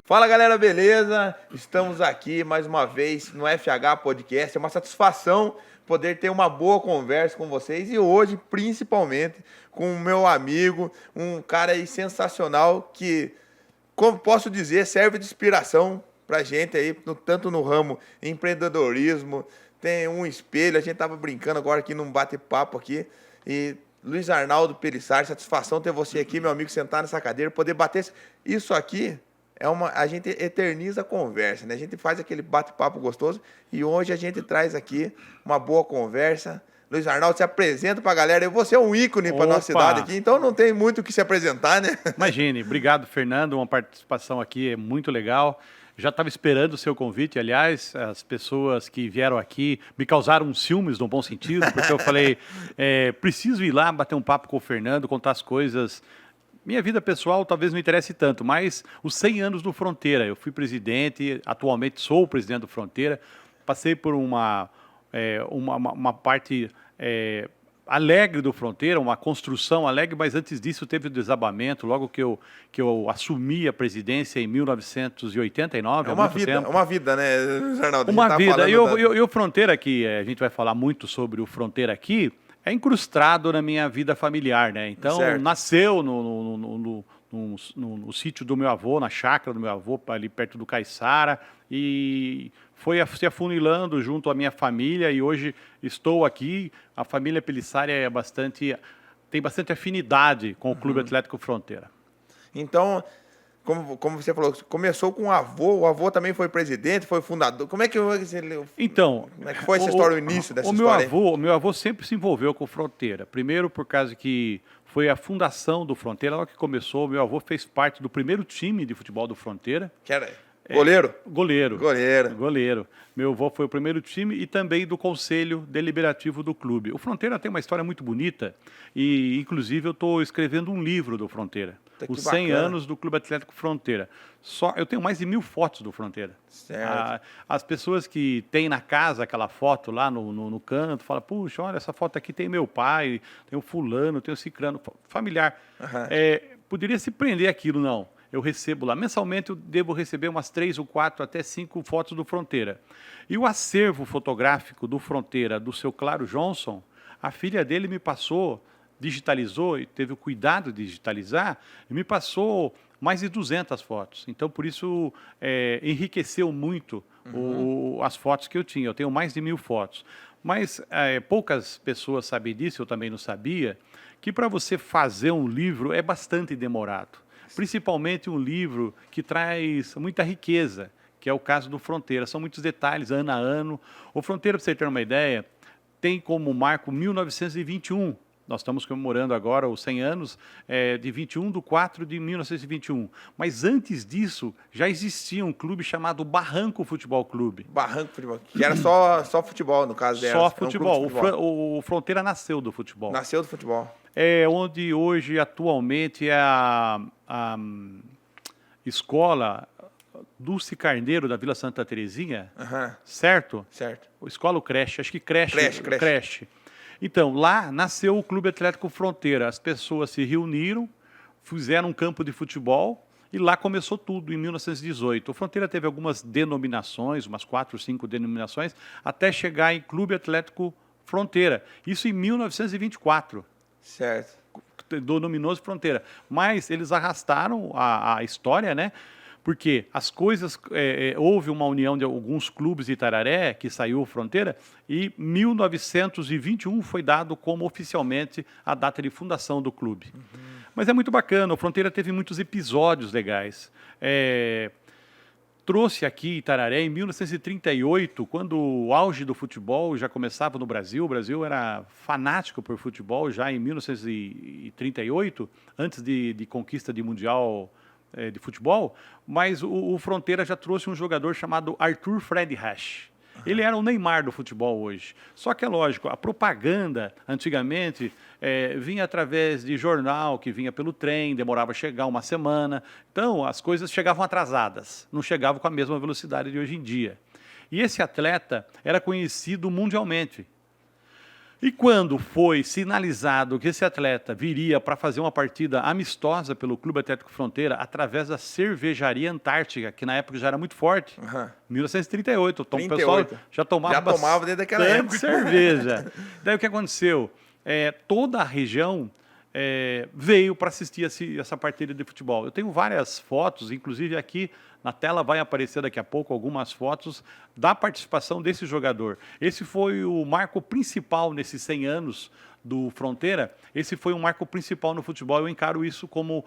Fala galera, beleza? Estamos aqui mais uma vez no FH Podcast. É uma satisfação poder ter uma boa conversa com vocês e hoje, principalmente, com o meu amigo, um cara aí sensacional que, como posso dizer, serve de inspiração pra gente aí, tanto no ramo empreendedorismo, tem um espelho. A gente tava brincando agora aqui num bate-papo aqui e Luiz Arnaldo Pelissari, satisfação ter você aqui, meu amigo, sentar nessa cadeira, poder bater isso aqui. A gente eterniza a conversa, né? A gente faz aquele bate-papo gostoso e hoje a gente traz aqui uma boa conversa. Luiz Arnaldo, se apresenta para a galera. Você é um ícone para nossa cidade aqui, então não tem muito o que se apresentar, né? Imagine. Obrigado, Fernando. Uma participação aqui é muito legal. Já estava esperando o seu convite. Aliás, as pessoas que vieram aqui me causaram ciúmes, no bom sentido, porque eu falei, preciso ir lá bater um papo com o Fernando, contar as coisas. Minha vida pessoal talvez não interesse tanto, mas os 100 anos do Fronteira. Eu fui presidente, atualmente sou o presidente do Fronteira. Passei por uma parte alegre do Fronteira, uma construção alegre, mas antes disso teve o desabamento, logo que eu assumi a presidência em 1989. É uma vida, né, Arnaldo? Uma vida. E o Fronteira, que a gente vai falar muito sobre o Fronteira aqui, é incrustado na minha vida familiar, né? Então, certo. Nasceu no sítio do meu avô, na chácara do meu avô, ali perto do Caiçara, e foi se afunilando junto à minha família, e hoje estou aqui. A família Pelissari tem bastante afinidade com o Clube Atlético Fronteira. Então, como você falou, começou com o avô também foi presidente, foi fundador. Como é que foi essa história, o início dessa história? O meu avô sempre se envolveu com Fronteira. Primeiro por causa que foi a fundação do Fronteira, logo que começou, meu avô fez parte do primeiro time de futebol do Fronteira. Que era goleiro? Goleiro. Meu avô foi o primeiro time e também do conselho deliberativo do clube. O Fronteira tem uma história muito bonita e, inclusive, eu estou escrevendo um livro do Fronteira. Os 100 anos do Clube Atlético Fronteira. Eu tenho mais de 1000 fotos do Fronteira. Certo. As pessoas que têm na casa aquela foto lá no canto, falam, puxa, olha, essa foto aqui tem meu pai, tem o fulano, tem o cicrano, familiar. Poderia se prender aquilo, não. Eu recebo lá. Mensalmente eu devo receber umas 3 ou 4, até 5 fotos do Fronteira. E o acervo fotográfico do Fronteira, do seu Claro Johnson, a filha dele me passou, digitalizou e teve o cuidado de digitalizar, e me passou mais de 200 fotos. Então, por isso, enriqueceu muito as fotos que eu tinha. Eu tenho mais de 1000 fotos. Mas poucas pessoas sabem disso, eu também não sabia, que para você fazer um livro é bastante demorado. Principalmente um livro que traz muita riqueza, que é o caso do Fronteira. São muitos detalhes, ano a ano. O Fronteira, para você ter uma ideia, tem como marco 1921. Nós estamos comemorando agora os 100 anos de 21/4/1921. Mas antes disso, já existia um clube chamado Barranco Futebol Clube. Barranco Futebol, que era só futebol, no caso dela. Só futebol. O Fronteira nasceu do futebol. Nasceu do futebol. É onde hoje, atualmente, é a escola Dulce Carneiro, da Vila Santa Terezinha, certo? Certo. Escola ou creche? Acho que creche. Então, lá nasceu o Clube Atlético Fronteira. As pessoas se reuniram, fizeram um campo de futebol e lá começou tudo, em 1918. O Fronteira teve algumas denominações, umas 4 ou 5 denominações, até chegar em Clube Atlético Fronteira. Isso em 1924. Certo. Denominou-se Fronteira. Mas eles arrastaram a história, né? Porque as coisas, houve uma união de alguns clubes de Itararé, que saiu Fronteira, e 1921 foi dado como oficialmente a data de fundação do clube. Mas é muito bacana, o Fronteira teve muitos episódios legais. Trouxe aqui Itararé em 1938, quando o auge do futebol já começava no Brasil. O Brasil era fanático por futebol já em 1938, antes de conquista de mundial de futebol, mas o Fronteira já trouxe um jogador chamado Arthur Fred Rasch. Ele era o Neymar do futebol hoje. Só que é lógico, a propaganda, antigamente, vinha através de jornal, que vinha pelo trem, demorava a chegar uma semana. Então, as coisas chegavam atrasadas, não chegavam com a mesma velocidade de hoje em dia. E esse atleta era conhecido mundialmente. E quando foi sinalizado que esse atleta viria para fazer uma partida amistosa pelo Clube Atlético Fronteira através da Cervejaria Antártica, que na época já era muito forte, 1938, então o pessoal já tomava desde aquela época cerveja. Daí o que aconteceu? Toda a região veio para assistir essa partida de futebol. Eu tenho várias fotos, inclusive aqui na tela vai aparecer daqui a pouco algumas fotos da participação desse jogador. Esse foi o marco principal nesses 100 anos do Fronteira. Esse foi um marco principal no futebol. Eu encaro isso como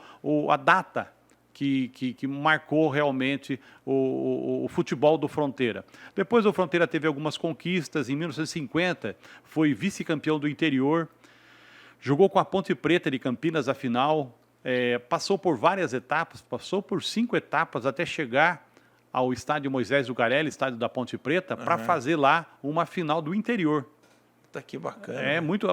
a data que marcou realmente o futebol do Fronteira. Depois o Fronteira teve algumas conquistas. Em 1950 foi vice-campeão do interior. Jogou com a Ponte Preta de Campinas a final, passou por várias etapas, passou por 5 etapas até chegar ao estádio Moisés Lucarelli, estádio da Ponte Preta, para fazer lá uma final do interior. Tá que bacana.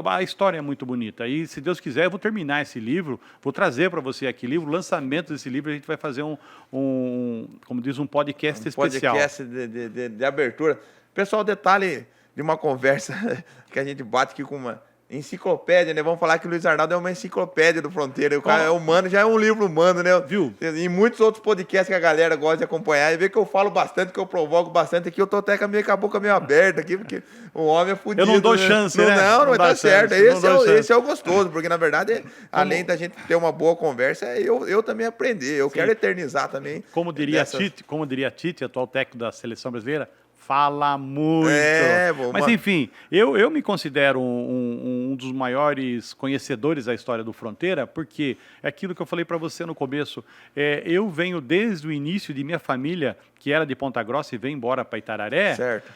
A história é muito bonita. E se Deus quiser, eu vou terminar esse livro, vou trazer para você aqui o lançamento desse livro, a gente vai fazer como diz, um podcast especial. Podcast de abertura. Pessoal, detalhe de uma conversa que a gente bate aqui com uma enciclopédia, né? Vamos falar que o Luiz Arnaldo é uma enciclopédia do Fronteira. O cara é humano, já é um livro humano, né? Viu? E muitos outros podcasts que a galera gosta de acompanhar. E vê que eu falo bastante, que eu provoco bastante. Aqui eu tô até com a boca meio aberta aqui, porque o homem é fudido. Eu não dou chance, né? Não, mas tá certo. Esse é o gostoso, porque na verdade, além da gente ter uma boa conversa, eu também aprender. Eu quero eternizar também. Como diria Tite, atual técnico da Seleção Brasileira, fala muito. Mas, enfim, eu me considero um dos maiores conhecedores da história do Fronteira, porque é aquilo que eu falei para você no começo. Eu venho desde o início de minha família, que era de Ponta Grossa e veio embora para Itararé. Certo.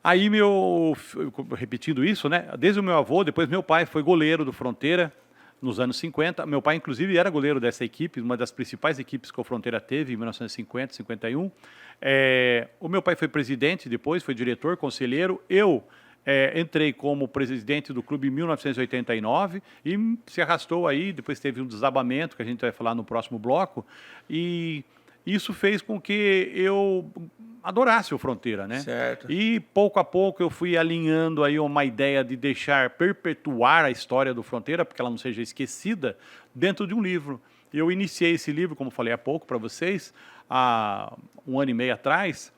Aí, repetindo isso, né? Desde o meu avô, depois meu pai foi goleiro do Fronteira nos anos 50. Meu pai, inclusive, era goleiro dessa equipe, uma das principais equipes que o Fronteira teve em 1950, 51. O meu pai foi presidente depois, foi diretor, conselheiro. Eu entrei como presidente do clube em 1989 e se arrastou aí, depois teve um desabamento, que a gente vai falar no próximo bloco, e isso fez com que eu adorasse o Fronteira, né? Certo. E pouco a pouco eu fui alinhando aí uma ideia de perpetuar a história do Fronteira, porque ela não seja esquecida, dentro de um livro. Eu iniciei esse livro, como falei há pouco para vocês, há 1 ano e meio atrás.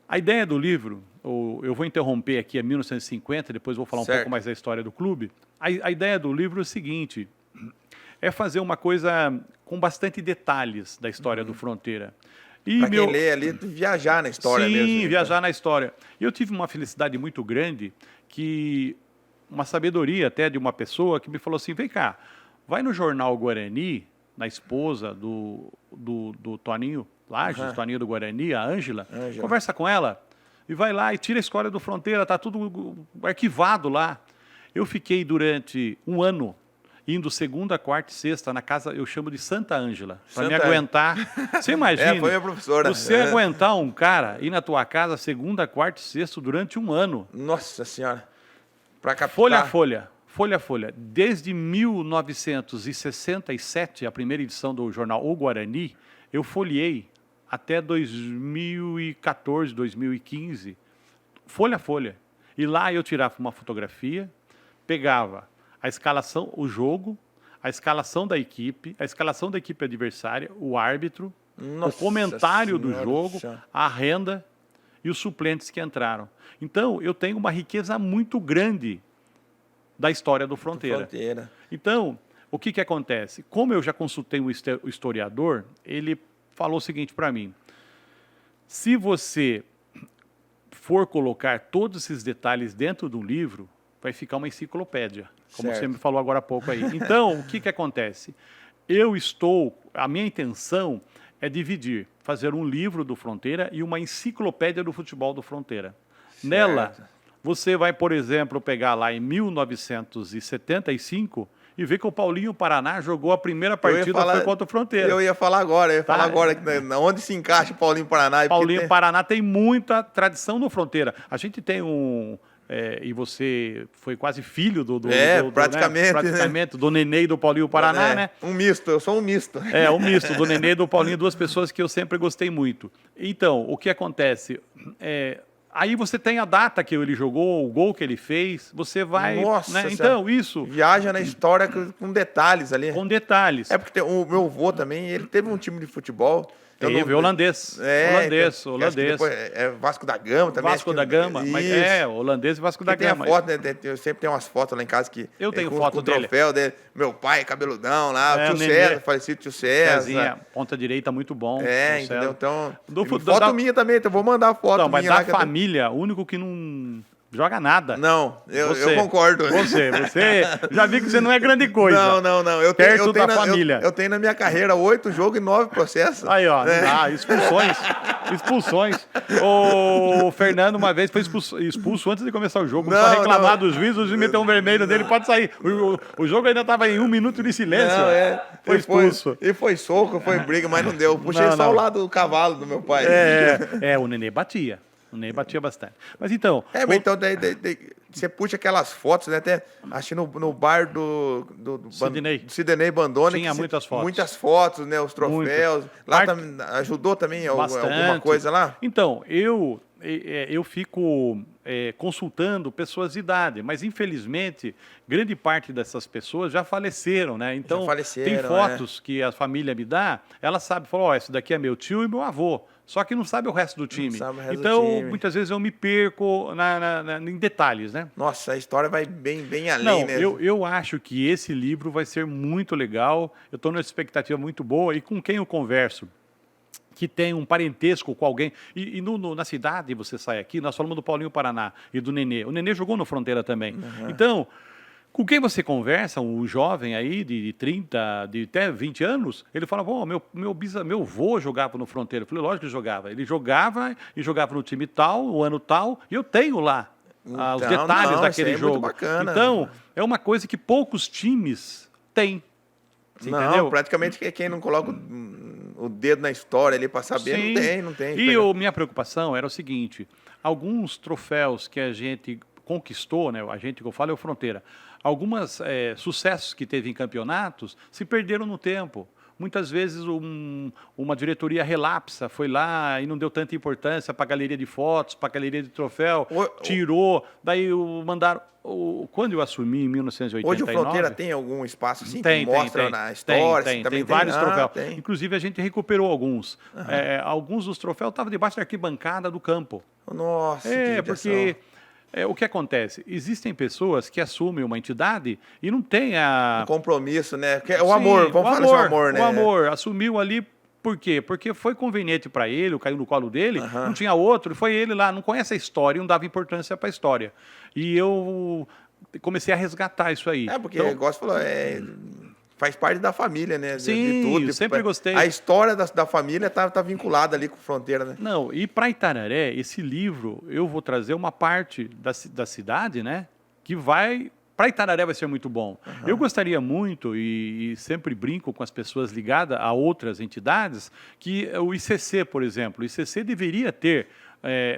A ideia do livro, eu vou interromper aqui, é 1950, depois vou falar um pouco mais da história do clube. A ideia do livro é o seguinte, é fazer uma coisa com bastante detalhes da história do Fronteira. Para quem lê ali, viajar na história mesmo. Sim, viajar na história. E eu tive uma felicidade muito grande, uma sabedoria até de uma pessoa que me falou assim, vem cá, vai no jornal Guarani, na esposa do Toninho Lages, Toninho do Guarani, a Ângela, conversa com ela e vai lá e tira a história do Fronteira, está tudo arquivado lá. Eu fiquei durante 1 ano indo segunda, quarta e sexta na casa, eu chamo de Santa Ângela, para me aguentar. Você imagina, foi minha professora. Você aguentar um cara ir na tua casa segunda, quarta e sexta durante 1 ano. Nossa Senhora. Para captar. Folha a folha. Folha a folha. Desde 1967, a primeira edição do jornal O Guarani, eu folhei até 2014, 2015, folha a folha. E lá eu tirava uma fotografia, pegava a escalação, o jogo, a escalação da equipe adversária, o árbitro, o comentário do jogo, a renda e os suplentes que entraram. Então, eu tenho uma riqueza muito grande da história do Fronteira. Então, o que acontece? Como eu já consultei o historiador, ele falou o seguinte para mim, se você for colocar todos esses detalhes dentro de um livro, vai ficar uma enciclopédia, como você me falou agora há pouco aí. Então, o que acontece? A minha intenção é dividir, fazer um livro do Fronteira e uma enciclopédia do futebol do Fronteira. Certo. Nela, você vai, por exemplo, pegar lá em 1975 e ver que o Paulinho Paraná jogou a primeira partida foi contra o Fronteira. Eu ia falar agora, onde se encaixa o Paulinho Paraná. Paulinho Paraná tem muita tradição no Fronteira. A gente tem e você foi quase filho praticamente, né? Praticamente, do Nenê e do Paulinho Paraná, né? Um misto, eu sou um misto. Um misto, do Nenê e do Paulinho, duas pessoas que eu sempre gostei muito. Então, o que acontece? Aí você tem a data que ele jogou, o gol que ele fez, você vai... Nossa né? Senhora. Então, isso... Viaja na história com detalhes ali. Com detalhes. É porque o meu avô também, ele teve um time de futebol. Teve holandês. Holandês. Depois Vasco da Gama também. Vasco da Gama, mas holandês e Vasco da Tem Gama. a foto, né? Eu sempre tenho umas fotos lá em casa que... Eu tenho com foto o troféu dele. Meu pai, cabeludão lá, o tio César, falecido tio César. Cezinha, ponta direita, muito bom. Entendeu? Então, foto minha também, então eu vou mandar foto minha. Mas da família, o único que não... joga nada. Não, eu concordo. Você já vi que você não é grande coisa. Não. Eu tenho família. Eu tenho na minha carreira 8 jogos e 9 processos. Aí, ó, expulsões. O Fernando uma vez foi expulso antes de começar o jogo. Começou a reclamar dos juízes e meteu um vermelho dele, pode sair. O jogo ainda estava em 1 minuto de silêncio. Foi expulso. E foi soco, foi briga, mas não deu. Eu puxei só o lado do cavalo do meu pai. O Nenê batia. O Ney batia bastante. Mas então... então você puxa aquelas fotos, né? Até acho que no bar do Sidney Bandone. Tinha muitas fotos. Muitas fotos, né? Os troféus. Lá ajudou também alguma coisa lá? Então, eu fico consultando pessoas de idade, mas infelizmente, grande parte dessas pessoas já faleceram, né? Então, tem fotos que a família me dá, ela sabe, falou, esse daqui é meu tio e meu avô. Só que não sabe o resto do time. Então, muitas vezes eu me perco em detalhes, né? Nossa, a história vai bem além, né? Eu acho que esse livro vai ser muito legal. Eu estou numa expectativa muito boa. E com quem eu converso, que tem um parentesco com alguém. E na cidade, você sai aqui, nós falamos do Paulinho Paraná e do Nenê. O Nenê jogou no Fronteira também. Então... com quem você conversa, um jovem aí de 30, de até 20 anos, ele fala, meu avô jogava no Fronteira. Eu falei, lógico que jogava. Ele jogava e jogava no time tal, o ano tal, e eu tenho lá os detalhes daquele jogo. Muito bacana. Então, é uma coisa que poucos times têm. Entendeu? Praticamente quem não coloca o dedo na história ali para saber, não tem. E minha preocupação era o seguinte, alguns troféus que a gente conquistou, né, a gente que eu falo é o Fronteira, alguns sucessos que teve em campeonatos se perderam no tempo. Muitas vezes uma diretoria relapsa, foi lá e não deu tanta importância para a galeria de fotos, para a galeria de troféu, tirou, daí mandaram... Quando eu assumi em 1989... Hoje o Fronteira tem algum espaço assim que mostra na história? Tem vários troféus. Inclusive a gente recuperou alguns. Alguns dos troféus estavam debaixo da arquibancada do campo. Nossa, que porque... o que acontece? Existem pessoas que assumem uma entidade e não tem um compromisso, né? O amor, vamos falar sobre o amor, né? O amor, assumiu ali, por quê? Porque foi conveniente para ele, caiu no colo dele, não tinha outro, foi ele lá, não conhece a história e não dava importância para a história. E eu comecei a resgatar isso aí. Porque, igual você falou, faz parte da família, né? Sim, de tudo. Eu sempre gostei. A história da família tá vinculada ali com Fronteira, né? Não, e para Itararé, esse livro, eu vou trazer uma parte da cidade, né? Que vai... Para Itararé vai ser muito bom. Eu gostaria muito, e sempre brinco com as pessoas ligadas a outras entidades, que o ICC, por exemplo, o ICC deveria ter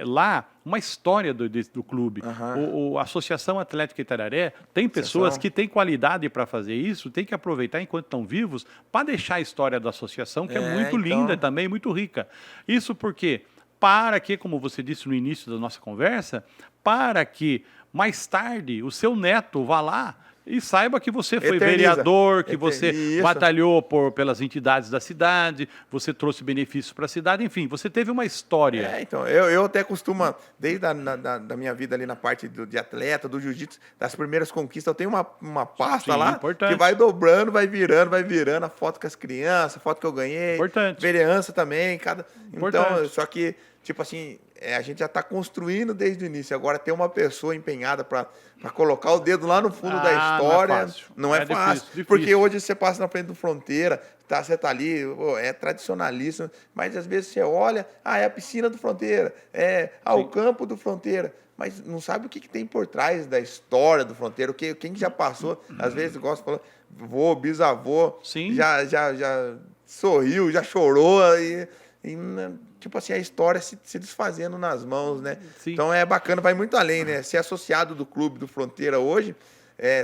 lá uma história do clube. A Associação Atlética Itararé tem pessoas que têm qualidade para fazer isso, tem que aproveitar enquanto estão vivos para deixar a história da associação, que é muito linda também, muito rica. Isso porque, para que, como você disse no início da nossa conversa, para que mais tarde o seu neto vá lá e saiba que você foi vereador, que você batalhou pelas entidades da cidade, você trouxe benefícios para a cidade, enfim, você teve uma história. Então, eu até costumo, desde da minha vida ali na parte de atleta, do jiu-jitsu, das primeiras conquistas, eu tenho uma pasta lá importante. Que vai dobrando, vai virando, a foto com as crianças, a foto que eu ganhei. Importante. Vereança também, Importante. Então, só que, tipo assim, a gente já está construindo desde o início. Agora tem uma pessoa empenhada para colocar o dedo lá no fundo da história. Não é fácil. Difícil. Porque hoje você passa na frente do Fronteira, você está ali, é tradicionalíssimo, mas às vezes você olha, é a piscina do Fronteira, o campo do Fronteira, mas não sabe o que tem por trás da história do Fronteira, quem já passou, às vezes, gosto de falar, vô, bisavô, já sorriu, já chorou, e tipo assim, a história se desfazendo nas mãos, né? Sim. Então é bacana, vai muito além, né? Ser associado do clube do Fronteira hoje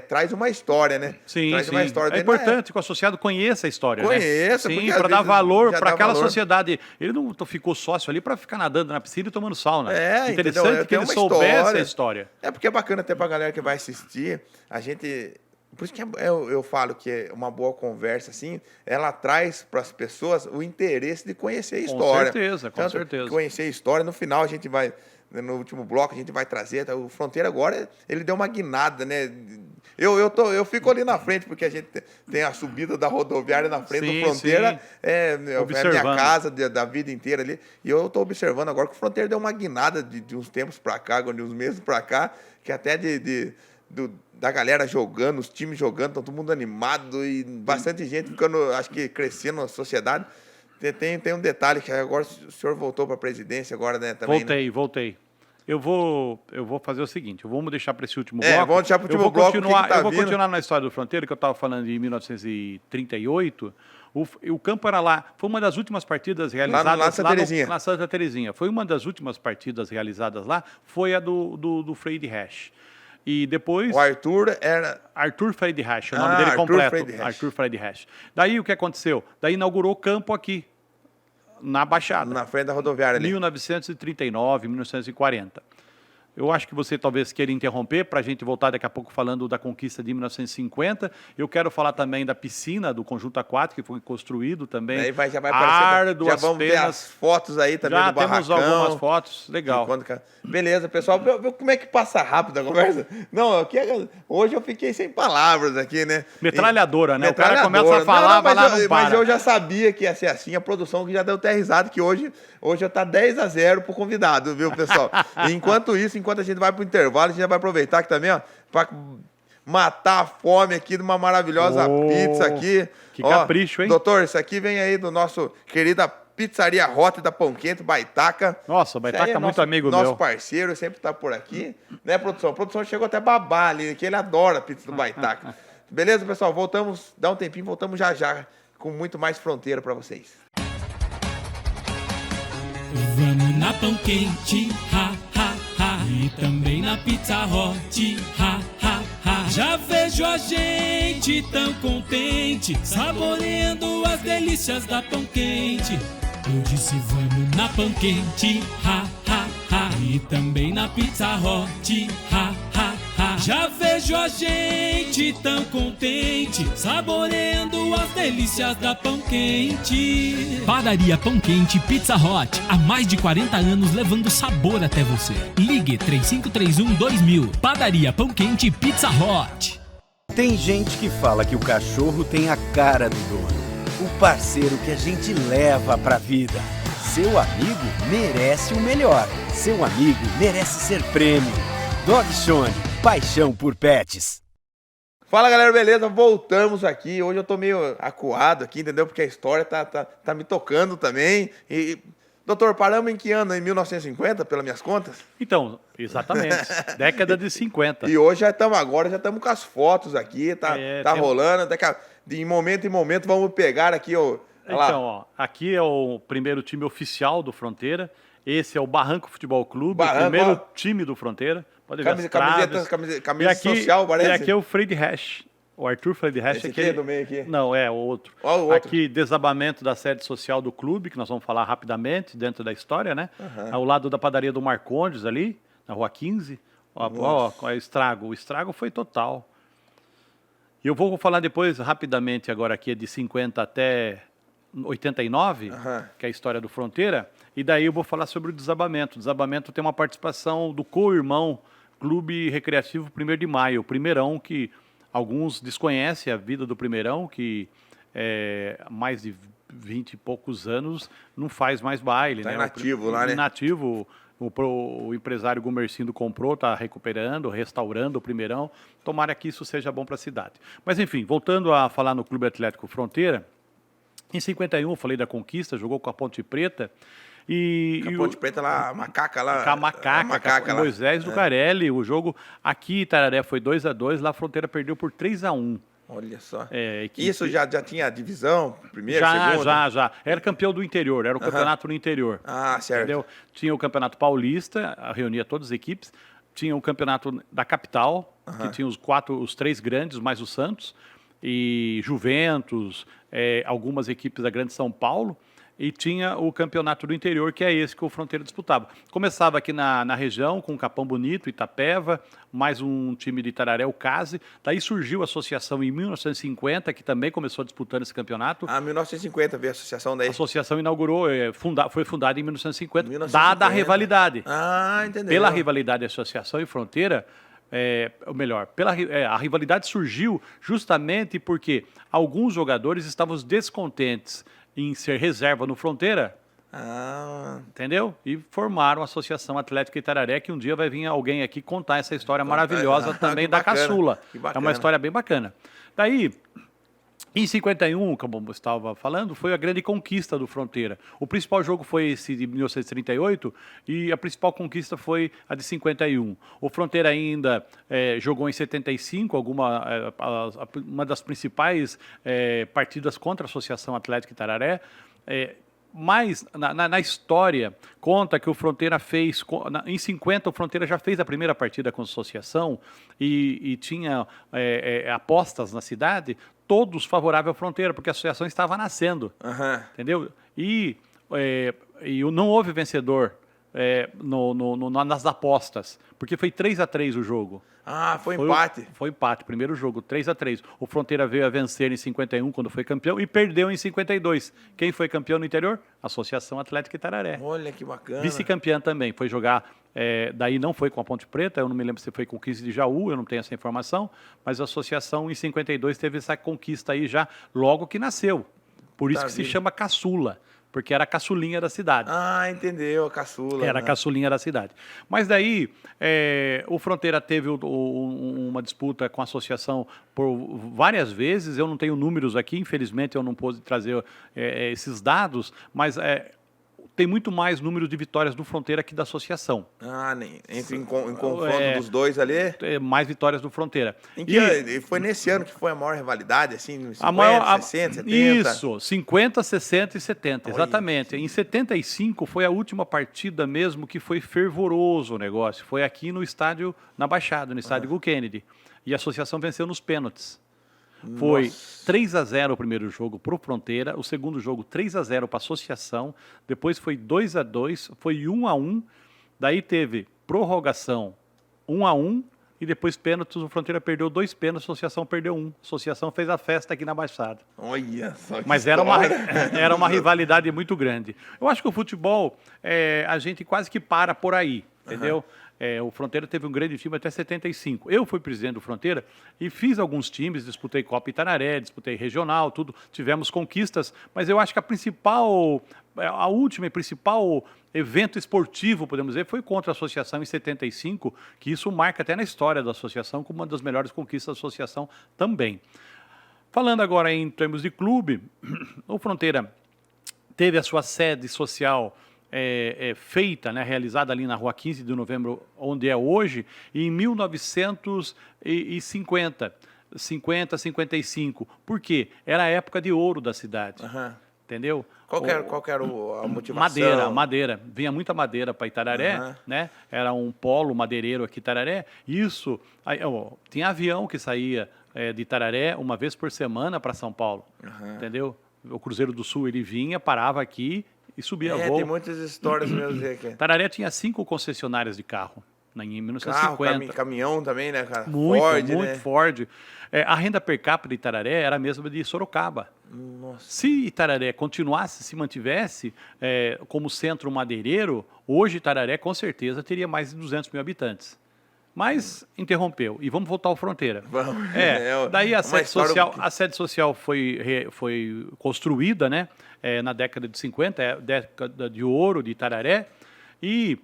traz uma história, né? Sim, traz sim. uma história. É importante que o associado conheça a história, Conheça, né? porque Sim, para dar valor para aquela valor. sociedade. Ele não ficou sócio ali para ficar nadando na piscina e tomando sauna. Interessante Interessante que ele soubesse a história. Porque é bacana até para a galera que vai assistir. A gente... Por isso que eu falo que é uma boa conversa, assim, ela traz para as pessoas o interesse de conhecer a história. Com certeza. Conhecer a história. No final, a gente vai, no último bloco, a gente vai trazer. O Fronteira agora, ele deu uma guinada, né? Eu fico ali na frente, porque a gente tem a subida da rodoviária na frente do Fronteira. É a minha casa da vida inteira ali. E eu estou observando agora que o Fronteira deu uma guinada de uns tempos para cá, de uns meses para cá, que até da galera jogando, os times jogando, tá todo mundo animado e bastante gente ficando, acho que crescendo na sociedade. Tem um detalhe que agora o senhor voltou para a presidência agora, né? Também, Voltei. Eu vou fazer o seguinte, vamos deixar para esse último bloco. Vamos deixar para o último bloco. Eu vou continuar na história do Fronteira, que eu estava falando de 1938. O campo era lá. Foi uma das últimas partidas realizadas na Santa Terezinha. Foi uma das últimas partidas realizadas lá, foi a do Freire Hash. E depois... O Arthur era... Arthur Freire Hash, o nome dele completo. Arthur Freire Hash. Daí o que aconteceu? Daí inaugurou o campo aqui, na Baixada. Na frente da rodoviária ali. 1939, 1940. Eu acho que você talvez queira interromper para a gente voltar daqui a pouco falando da conquista de 1950. Eu quero falar também da piscina do Conjunto Aquático, que foi construído também. Aí já vai aparecer. Já vamos ter as fotos aí também do barracão. Já temos algumas fotos. Legal. Beleza, pessoal. Como é que passa rápido a conversa? Não, hoje eu fiquei sem palavras aqui, né? Metralhadora, né? O cara começa a falar, mas eu já sabia que ia ser assim. A produção que já deu até risada, que hoje já tá 10-0 pro convidado, viu, pessoal? Enquanto a gente vai pro intervalo, a gente já vai aproveitar aqui também, ó, para matar a fome aqui de uma maravilhosa pizza aqui. Que capricho, hein? Doutor, isso aqui vem aí do nosso querida Pizzaria Rota da Pão Quente, Baitaca. Nossa, o Baitaca é muito amigo meu. Nosso parceiro, sempre tá por aqui. Né, produção? A produção chegou até babar ali, que ele adora a pizza do Baitaca. Beleza, pessoal? Voltamos, dá um tempinho, voltamos já com muito mais Fronteira para vocês. Vamos na Pão Quente, ha, ha, ha. E também na Pizza Hut, ha, ha, ha. Já vejo a gente tão contente, saboreando as delícias da Pão Quente. Eu disse vamos na Pão Quente, ha, ha, ha. E também na Pizza Hut, ha, ha, ha. Já vejo a gente tão contente, saboreando as delícias da Pão Quente. Padaria Pão Quente Pizza Hut, há mais de 40 anos levando sabor até você. Ligue 3531-2000. Padaria Pão Quente Pizza Hut. Tem gente que fala que o cachorro tem a cara do dono, o parceiro que a gente leva pra vida. Seu amigo merece o melhor. Seu amigo merece ser prêmio. Dog Shone, paixão por pets. Fala, galera, beleza? Voltamos aqui. Hoje eu tô meio acuado aqui, entendeu? Porque a história tá me tocando também. Doutor, paramos em que ano? Em 1950, pelas minhas contas? Então, exatamente. Década de 50. E hoje já estamos com as fotos aqui, tá rolando. De momento em momento vamos pegar aqui, ó. Então, ó, aqui é o primeiro time oficial do Fronteira. Esse é o Barranco Futebol Clube, o primeiro time do Fronteira. Pode ver as traves. Camisa social, parece. E aqui é o Freire Hash. O Arthur Freire Hash. Esse aqui é do meio aqui? Não, é o outro. Ó, o outro. Aqui, desabamento da sede social do clube, que nós vamos falar rapidamente, dentro da história, né? Ao lado da padaria do Marcondes, ali, na Rua 15. Ó, o estrago. O estrago foi total. E eu vou falar depois, rapidamente, agora aqui, de 50 até 89, que é a história do Fronteira, e daí eu vou falar sobre o desabamento. O desabamento tem uma participação do co-irmão Clube Recreativo 1º de Maio, o Primeirão, que alguns desconhecem a vida do Primeirão, que há mais de 20 e poucos anos não faz mais baile. Tá né? inativo lá, né? Inativo. O empresário Gumercindo comprou, está recuperando, restaurando o Primeirão. Tomara que isso seja bom para a cidade. Mas, enfim, voltando a falar no Clube Atlético Fronteira, em 51 eu falei da conquista, jogou com a Ponte Preta. A Ponte Preta lá, a macaca lá. Com a macaca lá. Moisés Lucarelli. O jogo aqui em Tararé foi 2-2, lá a Fronteira perdeu por 3-1. Olha só. Equipe... Isso já tinha divisão? Primeira, segunda? Já. Era campeão do interior, era o campeonato no interior. Ah, certo. Entendeu? Tinha o Campeonato Paulista, reunia todas as equipes. Tinha o Campeonato da Capital, que tinha os 3 grandes, mais o Santos, e Juventus, algumas equipes da Grande São Paulo, e tinha o campeonato do interior, que é esse que o Fronteira disputava. Começava aqui na região, com Capão Bonito, Itapeva, mais um time de Itararé, o CASE. Daí surgiu a associação em 1950, que também começou disputando esse campeonato. Ah, 1950 veio a associação daí. A associação inaugurou, foi fundada em 1950, 1950. dada a rivalidade. Ah, entendeu. Pela rivalidade Associação e Fronteira, ou melhor, a rivalidade surgiu justamente porque alguns jogadores estavam descontentes em ser reserva no Fronteira, entendeu? E formaram a Associação Atlética Itararé, que um dia vai vir alguém aqui contar essa história maravilhosa também da caçula. É uma história bem bacana. Daí, em 51, como eu estava falando, foi a grande conquista do Fronteira. O principal jogo foi esse de 1938 e a principal conquista foi a de 51. O Fronteira ainda jogou em 75 uma das principais partidas contra a Associação Atlética Itararé. Mas na história conta que o Fronteira fez, em 50 o Fronteira já fez a primeira partida com a associação e tinha apostas na cidade, todos favoráveis à Fronteira, porque a associação estava nascendo, entendeu? E não houve vencedor nas apostas, porque foi 3-3 o jogo. Ah, foi empate. Foi empate, primeiro jogo, 3-3. O Fronteira veio a vencer em 51, quando foi campeão, e perdeu em 52. Quem foi campeão no interior? Associação Atlética Itararé. Olha que bacana. Vice-campeã também, foi jogar, daí não foi com a Ponte Preta, eu não me lembro se foi com o 15 de Jaú, eu não tenho essa informação, mas a associação em 52 teve essa conquista aí já logo que nasceu. Por isso que se chama caçula, porque era a caçulinha da cidade. Ah, entendeu, a caçula. Era a caçulinha da cidade. Mas daí, o Fronteira teve uma disputa com a associação por várias vezes. Eu não tenho números aqui, infelizmente eu não pude trazer esses dados, mas tem muito mais número de vitórias do Fronteira que da associação. Ah, em confronto dos dois ali? Mais vitórias do Fronteira. Foi nesse ano que foi a maior rivalidade, assim, 50, a maior, 60, 70? Isso, 50, 60 e 70, Olha, exatamente. Em 75 foi a última partida mesmo que foi fervoroso o negócio. Foi aqui no estádio, na Baixada, no estádio Gu Kennedy. E a associação venceu nos pênaltis. Foi 3-0 o primeiro jogo para o Fronteira, o segundo jogo 3-0 para a associação, depois foi 2-2, foi 1-1, daí teve prorrogação 1-1 e depois pênaltis, o Fronteira perdeu 2 pênaltis, a associação perdeu 1. A associação fez a festa aqui na Baixada. Olha só que Mas era uma rivalidade muito grande. Eu acho que o futebol, a gente quase que para por aí, entendeu? O Fronteira teve um grande time até 75. Eu fui presidente do Fronteira e fiz alguns times, disputei Copa Itararé, disputei regional, tudo. Tivemos conquistas, mas eu acho que a última e principal evento esportivo, podemos dizer, foi contra a associação em 75, que isso marca até na história da associação como uma das melhores conquistas da associação também. Falando agora em termos de clube, o Fronteira teve a sua sede social feita, realizada ali na rua 15 de novembro, onde é hoje, em 1950, 55. Por quê? Era a época de ouro da cidade. Entendeu? Qual que era a motivação? Madeira. Vinha muita madeira para Itararé, né? Era um polo madeireiro aqui em Itararé. Isso, tinha avião que saía de Itararé uma vez por semana para São Paulo, entendeu? O Cruzeiro do Sul, ele vinha, parava aqui e subia voo. Tem muitas histórias mesmo. Itararé tinha 5 concessionárias de carro, em 1950. Caminhão também, né, cara? Muito Ford. A renda per capita de Itararé era a mesma de Sorocaba. Nossa. Se Itararé se mantivesse como centro madeireiro, hoje Itararé com certeza teria mais de 200 mil habitantes. Mas interrompeu. E vamos voltar ao Fronteira. Vamos. Daí a sede social foi construída, né, na década de 50, década de ouro de Itararé, e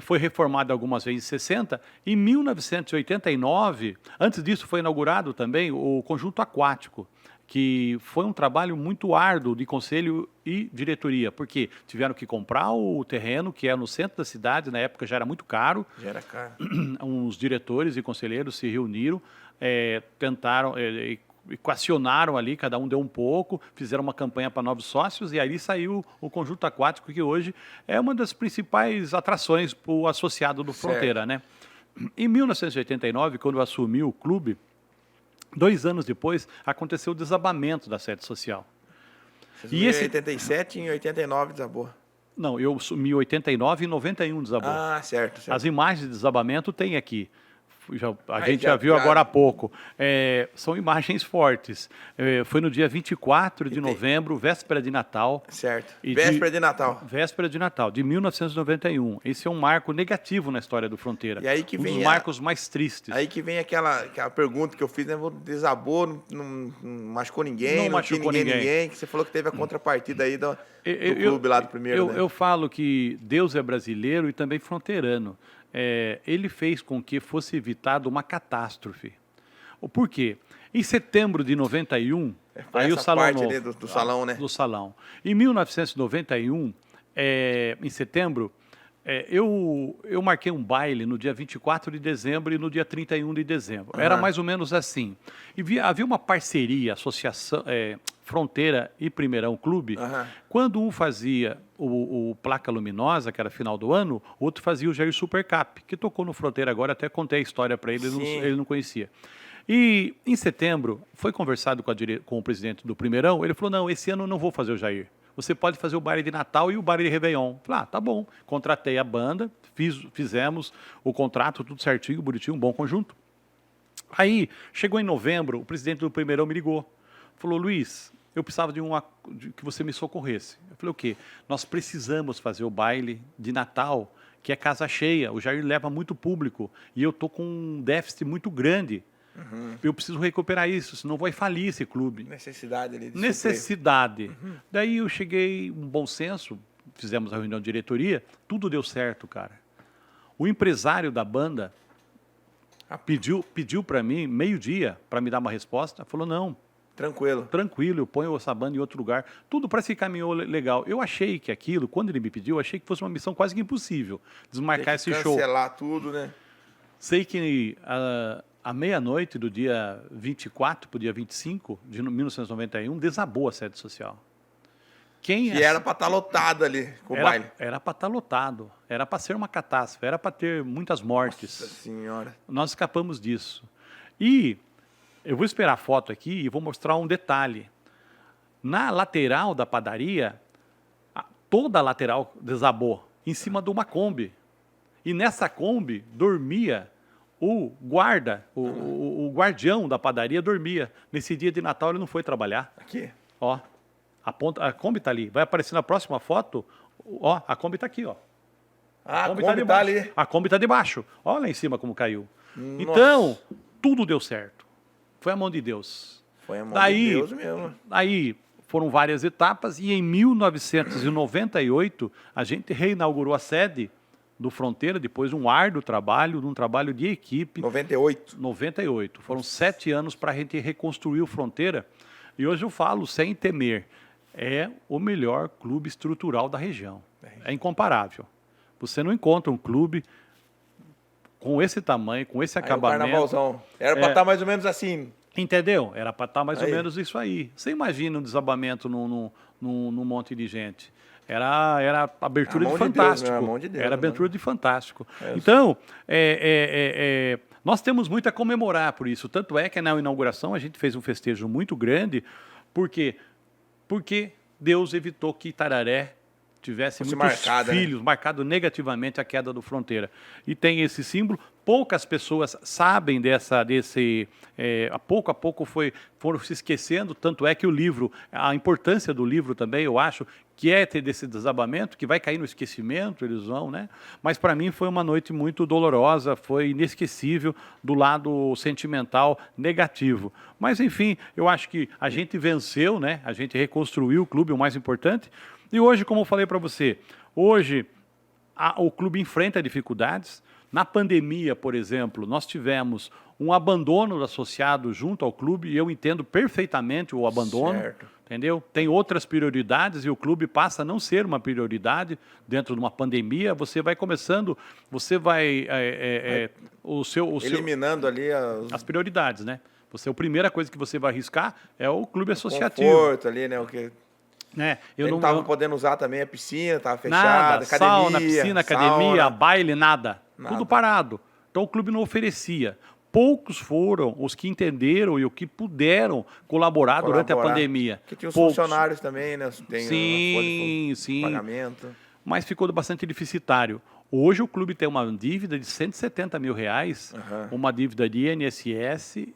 foi reformada algumas vezes em 60. Em 1989, antes disso foi inaugurado também o Conjunto Aquático, que foi um trabalho muito árduo de conselho e diretoria, porque tiveram que comprar o terreno, que é no centro da cidade, na época já era muito caro. Já era caro. Uns diretores e conselheiros se reuniram, tentaram, equacionaram ali, cada um deu um pouco, fizeram uma campanha para novos sócios, e aí saiu o Conjunto Aquático, que hoje é uma das principais atrações para o associado do Fronteira, né? Em 1989, quando eu assumi o clube, 2 anos depois, aconteceu o desabamento da sede social. E esse... Em 87 e em 89 desabou. Não, eu assumi em 89 e em 91 desabou. Ah, certo. As imagens de desabamento tem aqui. A gente já viu agora há pouco. São imagens fortes. Foi no dia 24 de novembro, véspera de Natal. Certo. Véspera de Natal. Véspera de Natal, de 1991. Esse é um marco negativo na história do Fronteira. E aí que vem dos marcos mais tristes. Aí que vem aquela pergunta que eu fiz, né? Desabou, não machucou ninguém, não machucou ninguém. Que você falou que teve a contrapartida aí do clube lá do primeiro. Eu falo que Deus é brasileiro e também fronteirano. Ele fez com que fosse evitada uma catástrofe. Por quê? Em setembro de 91, aí o Salão Novo, do salão, né? Do salão. Em 1991, em setembro, eu marquei um baile no dia 24 de dezembro e no dia 31 de dezembro. Era mais ou menos assim. E havia uma parceria, associação, Fronteira e Primeirão Clube. Quando um fazia o Placa Luminosa, que era final do ano, o outro fazia o Jair Supercap, que tocou no Fronteira agora, até contei a história para ele, ele não conhecia. E em setembro, foi conversado com o presidente do Primeirão, ele falou, não, esse ano eu não vou fazer o Jair. Você pode fazer o baile de Natal e o baile de Réveillon. Falei, tá bom. Contratei a banda, fizemos o contrato, tudo certinho, bonitinho, um bom conjunto. Aí, chegou em novembro, o presidente do Primeirão me ligou. Falou, Luiz, eu precisava de que você me socorresse. Eu falei, o quê? Nós precisamos fazer o baile de Natal, que é casa cheia. O Jair leva muito público e eu estou com um déficit muito grande. Eu preciso recuperar isso, senão vai falir esse clube. Necessidade ali. Necessidade. Daí eu cheguei, um bom senso, fizemos a reunião de diretoria, tudo deu certo, cara. O empresário da banda pediu para mim, meio-dia, para me dar uma resposta, falou, não. Tranquilo, eu ponho essa banda em outro lugar. Tudo parece que caminhou legal. Eu achei que aquilo, quando ele me pediu, eu achei que fosse uma missão quase que impossível, desmarcar esse show. Cancelar tudo, né? Sei que à meia-noite do dia 24 para o dia 25 de 1991, desabou a sede social. Era para estar lotado ali com o baile. Era para estar lotado, era para ser uma catástrofe, era para ter muitas mortes. Nossa Senhora. Nós escapamos disso. E eu vou esperar a foto aqui e vou mostrar um detalhe. Na lateral da padaria, toda a lateral desabou, em cima de uma Kombi. E nessa Kombi dormia o guarda, o guardião da padaria dormia. Nesse dia de Natal ele não foi trabalhar. Aqui. Ó, a Kombi está ali. Vai aparecer na próxima foto. Ó, a Kombi está aqui, ó. A Kombi tá ali. A Kombi está debaixo. Olha lá em cima como caiu. Nossa. Então, tudo deu certo. Foi a mão de Deus. Foi a mão de Deus mesmo. Aí foram várias etapas e em 1998 a gente reinaugurou a sede do Fronteira, depois de um árduo trabalho, de um trabalho de equipe. 98. Foram 7 anos para a gente reconstruir o Fronteira. E hoje eu falo sem temer, é o melhor clube estrutural da região. É incomparável. Você não encontra um clube com esse tamanho, com esse acabamento. O carnavalzão. Era para estar mais ou menos assim. Entendeu? Era para estar mais ou menos isso aí. Você imagina um desabamento num monte de gente. Era abertura de Fantástico. Era abertura de Fantástico. Então, nós temos muito a comemorar por isso. Tanto é que na inauguração a gente fez um festejo muito grande. Por quê? Porque Deus evitou que Itararé tivesse muitos filhos, marcado negativamente a queda do Fronteira. E tem esse símbolo. Poucas pessoas sabem a pouco foram se esquecendo, tanto é que o livro, a importância do livro também, eu acho, que é ter desse desabamento, que vai cair no esquecimento, eles vão, né? Mas para mim foi uma noite muito dolorosa, foi inesquecível do lado sentimental negativo. Mas enfim, eu acho que a gente venceu, né? A gente reconstruiu o clube, o mais importante. E hoje, como eu falei para você, hoje o clube enfrenta dificuldades. Na pandemia, por exemplo, nós tivemos um abandono do associado junto ao clube, e eu entendo perfeitamente o abandono, certo. Entendeu? Tem outras prioridades e o clube passa a não ser uma prioridade dentro de uma pandemia. Você vai começando, você vai eliminando ali as prioridades, né? A primeira coisa que você vai arriscar é o clube associativo. Conforto ali, né? O que... Eu não estava podendo usar também a piscina, estava fechada, nada, academia. Sauna, piscina, academia, baile, nada. Tudo parado. Então o clube não oferecia. Poucos foram os que entenderam e o que puderam colaborar durante a pandemia. Porque tinha os Poucos. funcionários também, né? Tem Sim. pagamento. Mas ficou bastante deficitário. Hoje o clube tem uma dívida de R$170 mil, uma dívida de INSS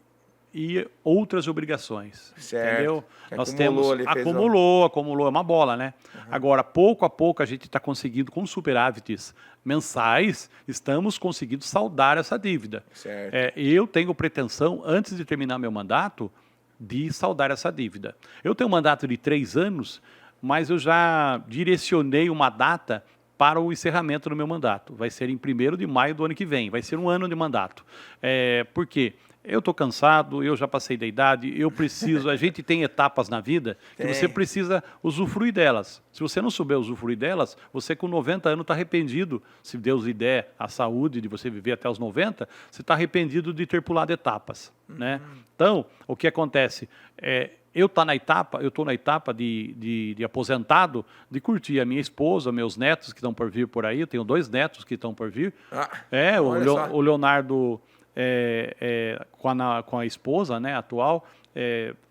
e outras obrigações. Certo. Entendeu? Nós temos acumulou, é uma bola, né? Agora, pouco a pouco a gente está conseguindo, com superávites mensais, estamos conseguindo saldar essa dívida. Certo. Eu tenho pretensão, antes de terminar meu mandato, de saldar essa dívida. Eu tenho um mandato de 3 anos, mas eu já direcionei uma data para o encerramento do meu mandato. Vai ser em 1º de maio do ano que vem. Vai ser 1 ano de mandato. Por quê? Eu estou cansado, eu já passei da idade, eu preciso... A gente tem etapas na vida que você precisa usufruir delas. Se você não souber usufruir delas, você com 90 anos está arrependido, se Deus lhe der a saúde de você viver até os 90, você está arrependido de ter pulado etapas. Né? Então, o que acontece? Eu estou na etapa de aposentado, de curtir a minha esposa, meus netos que estão por vir por aí. Eu tenho 2 netos que estão por vir. O Leonardo com a esposa, né, atual,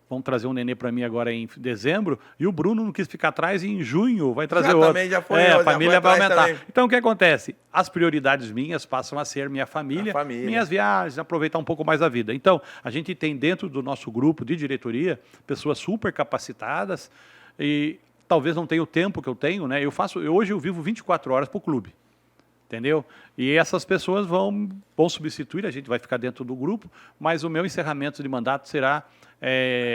vão trazer um nenê para mim agora em dezembro, e o Bruno não quis ficar atrás e em junho vai trazer outro. Também já foi, a família vai aumentar. Também. Então o que acontece? As prioridades minhas passam a ser minha família, minhas viagens, aproveitar um pouco mais a vida. Então, a gente tem dentro do nosso grupo de diretoria pessoas super capacitadas e talvez não tenha o tempo que eu tenho, né? Hoje eu vivo 24 horas para o clube. Entendeu? E essas pessoas vão substituir, a gente vai ficar dentro do grupo, mas o meu encerramento de mandato será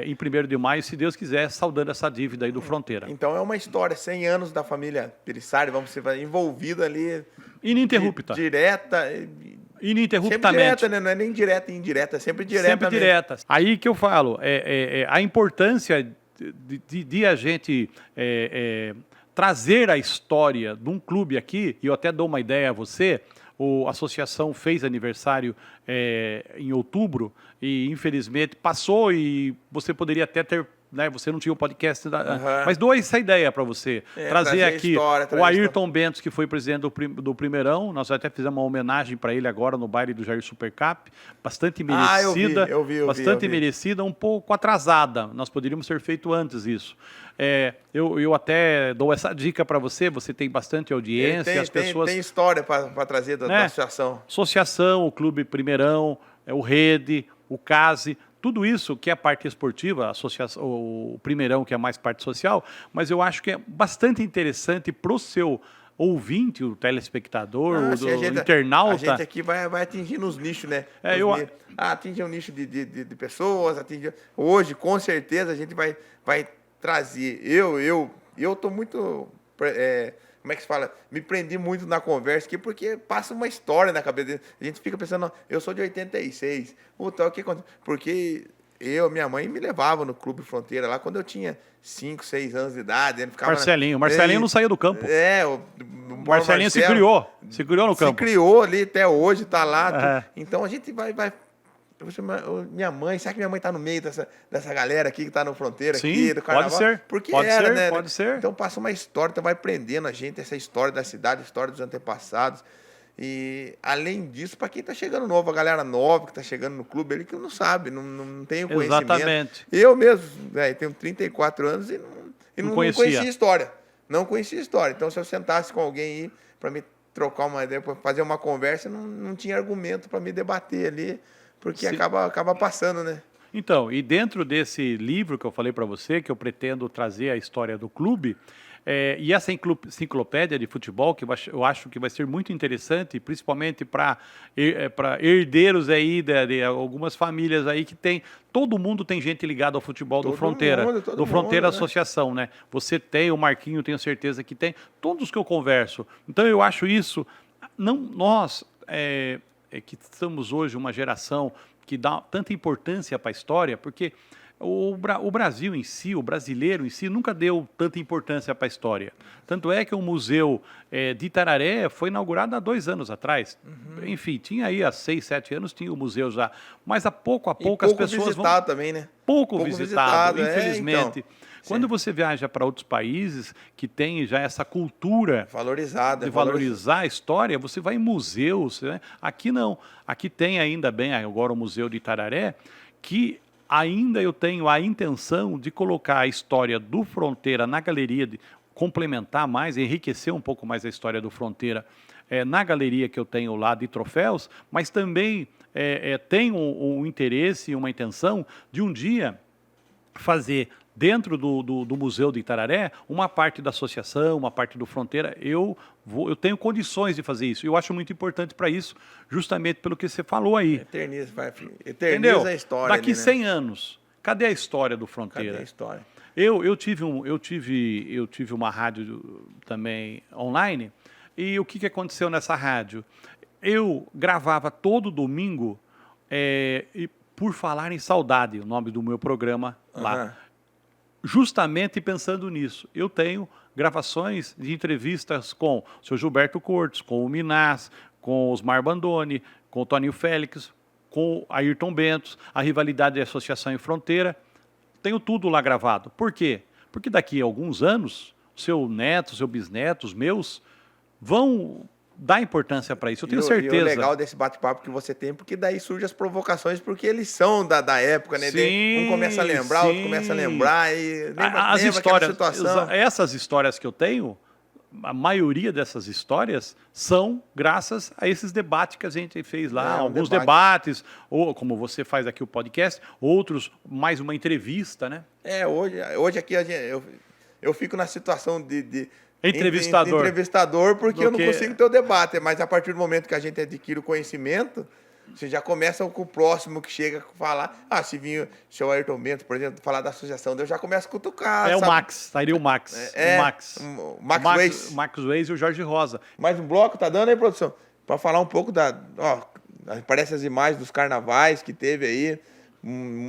em 1º de maio, se Deus quiser, saudando essa dívida aí do Fronteira. Então é uma história, 100 anos da família Pelissari, vamos ser envolvida ali... Ininterrupta. Ininterruptamente. Sempre direta, né? Não é nem direta e indireta, é sempre direta. Sempre direta. Aí que eu falo, a importância de a gente... trazer a história de um clube aqui, e eu até dou uma ideia a você, a associação fez aniversário em outubro, e infelizmente passou, e você poderia até ter, né, você não tinha um podcast, mas dou essa ideia para você, trazer aqui o Ayrton Bentes, que foi presidente do Primeirão, nós até fizemos uma homenagem para ele agora no baile do Jair Supercap, bastante merecida, eu vi. merecida, um pouco atrasada, nós poderíamos ter feito antes isso. Eu até dou essa dica para você, você tem bastante audiência, as pessoas... Tem história para trazer da associação. Associação, o Clube Primeirão, o Rede, o CASE, tudo isso que é a parte esportiva, o Primeirão que é mais parte social, mas eu acho que é bastante interessante para o seu ouvinte, o telespectador, o internauta. A gente aqui vai atingindo os nichos, né? Atingir um nicho de pessoas, hoje, com certeza, a gente vai trazer. Eu estou muito... como é que se fala? Me prendi muito na conversa aqui, porque passa uma história na cabeça dele. A gente fica pensando, eu sou de 86. Puta, o que aconteceu? Porque minha mãe me levava no Clube Fronteira lá quando eu tinha 5, 6 anos de idade. Ele ficava Marcelinho não saiu do campo. O Marcelinho se criou no campo. Se criou ali até hoje, tá lá. Então a gente vai... Minha mãe, será que minha mãe está no meio dessa galera aqui que está no Fronteira? Sim, aqui, do Carnaval? Pode ser. Porque né? Pode ser. Então passa uma história, então vai prendendo a gente, essa história da cidade, a história dos antepassados. E além disso, para quem está chegando novo, a galera nova que está chegando no clube, ele que não sabe, não tem o conhecimento. Exatamente. Eu mesmo, tenho 34 anos e não conhecia história. Não conhecia história. Então se eu sentasse com alguém aí para me trocar uma ideia, para fazer uma conversa, não tinha argumento para me debater ali. Porque acaba passando, né? Então, e dentro desse livro que eu falei para você, que eu pretendo trazer a história do clube, e essa enciclopédia de futebol, que eu acho que vai ser muito interessante, principalmente para herdeiros aí de algumas famílias aí que tem... Todo mundo tem gente ligada ao futebol do Fronteira, Fronteira Associação, né? Você tem, o Marquinho, tenho certeza que tem, todos que eu converso. Então, eu acho isso... Nós... que estamos hoje uma geração que dá tanta importância para a história, porque O Brasil em si, o brasileiro em si, nunca deu tanta importância para a história. Tanto é que o Museu de Itararé foi inaugurado há 2 anos atrás. Enfim, tinha aí há 6, 7 anos, tinha o museu já. Mas a pouco as pessoas vão... visitado também, né? Pouco visitado, infelizmente. Então. Quando você viaja para outros países que têm já essa cultura valorizada, de valorizar a história, você vai em museus. Né? Aqui não. Aqui tem ainda bem agora o Museu de Itararé, que ainda eu tenho a intenção de colocar a história do Fronteira na galeria, de complementar mais, enriquecer um pouco mais a história do Fronteira na galeria que eu tenho lá de troféus, mas também tenho um interesse e uma intenção de um dia fazer dentro do Museu de Itararé uma parte da associação, uma parte do Fronteira. Eu tenho condições de fazer isso. Eu acho muito importante para isso, justamente pelo que você falou aí. Eterniza a história. Daqui ali, né? 100 anos, cadê a história do Fronteira? Cadê a história? Eu tive uma rádio também online, e o que aconteceu nessa rádio? Eu gravava todo domingo, e Por Falar em Saudade, o nome do meu programa lá. Justamente pensando nisso. Eu tenho gravações de entrevistas com o seu Gilberto Cortes, com o Minás, com o Osmar Bandoni, com o Toninho Félix, com o Ayrton Bentos, a rivalidade de Associação e Fronteira. Tenho tudo lá gravado. Por quê? Porque daqui a alguns anos, o seu neto, o seu bisneto, os meus, vão dar importância para isso. Eu tenho certeza. E o legal desse bate-papo que você tem, porque daí surgem as provocações, porque eles são da época, né? Sim, um começa a lembrar, outro começa a lembrar, e lembra histórias, aquela situação. Essas histórias que eu tenho, a maioria dessas histórias são graças a esses debates que a gente fez lá. Alguns debates, ou como você faz aqui o podcast, outros mais uma entrevista, né? Hoje aqui eu fico na situação de entrevistador, porque eu não consigo ter o debate, mas a partir do momento que a gente adquire o conhecimento, você já começa com o próximo que chega a falar. Se vir o seu Ayrton Bento, por exemplo, falar da associação, eu já começo a cutucar. O Max, sairia o Max. O Max Weiss. Max Weiss e o Jorge Rosa. Mais um bloco, tá dando aí, produção? Para falar um pouco aparece as imagens dos carnavais que teve aí.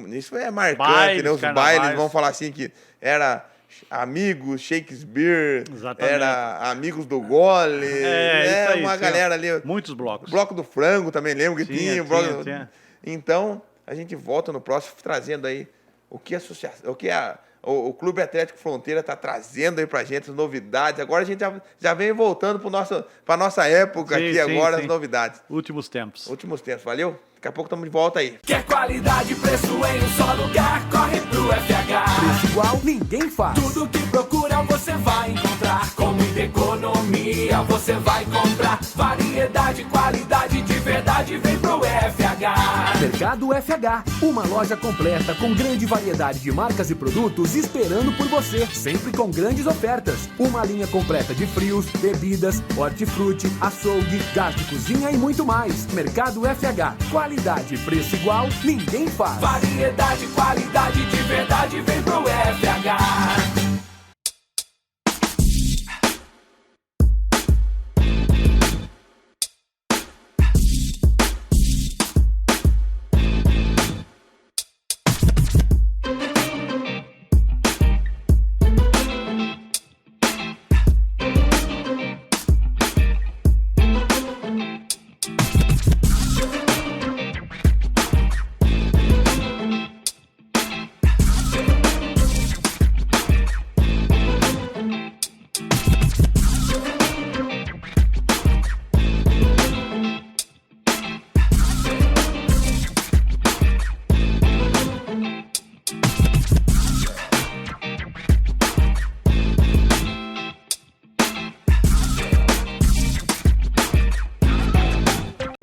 Isso é marcante, né? Os bailes vão falar assim que era amigos, Shakespeare, exatamente. Era amigos do Gole, isso aí, uma galera ali. Muitos blocos. Bloco do Frango também, lembro que tinha. Tinha. Então, a gente volta no próximo trazendo aí o que o Clube Atlético Fronteira está trazendo aí pra gente, as novidades. Agora a gente já vem voltando para nossa época as novidades. Últimos tempos. Valeu? Daqui a pouco estamos de volta aí. Quer qualidade, preço em um só lugar? Corre pro FH. Preço igual ninguém faz. Tudo que procura você vai encontrar. Com muita economia você vai comprar. Variedade, qualidade de verdade, vem pro FH. Mercado FH, uma loja completa com grande variedade de marcas e produtos esperando por você, sempre com grandes ofertas. Uma linha completa de frios, bebidas, hortifruti, açougue, gás de cozinha e muito mais. Mercado FH, qualidade e preço igual, ninguém faz. Variedade, qualidade de verdade, vem pro FH.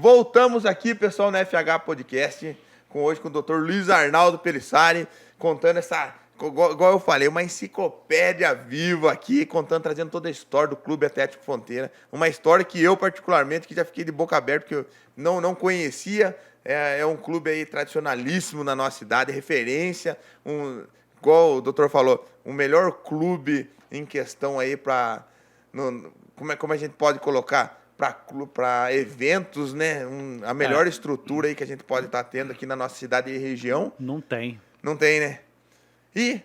Voltamos aqui, pessoal, na FH Podcast, hoje com o Dr. Luiz Arnaldo Pelissari, contando igual eu falei, uma enciclopédia viva aqui, trazendo toda a história do Clube Atlético Fronteira. Uma história que eu, particularmente, que já fiquei de boca aberta, porque eu não conhecia. É um clube aí tradicionalíssimo na nossa cidade, referência, igual o doutor falou, o melhor clube em questão aí como a gente pode colocar? Para eventos, né? A melhor estrutura aí que a gente pode estar tendo aqui na nossa cidade e região. Não tem. Não tem, né? E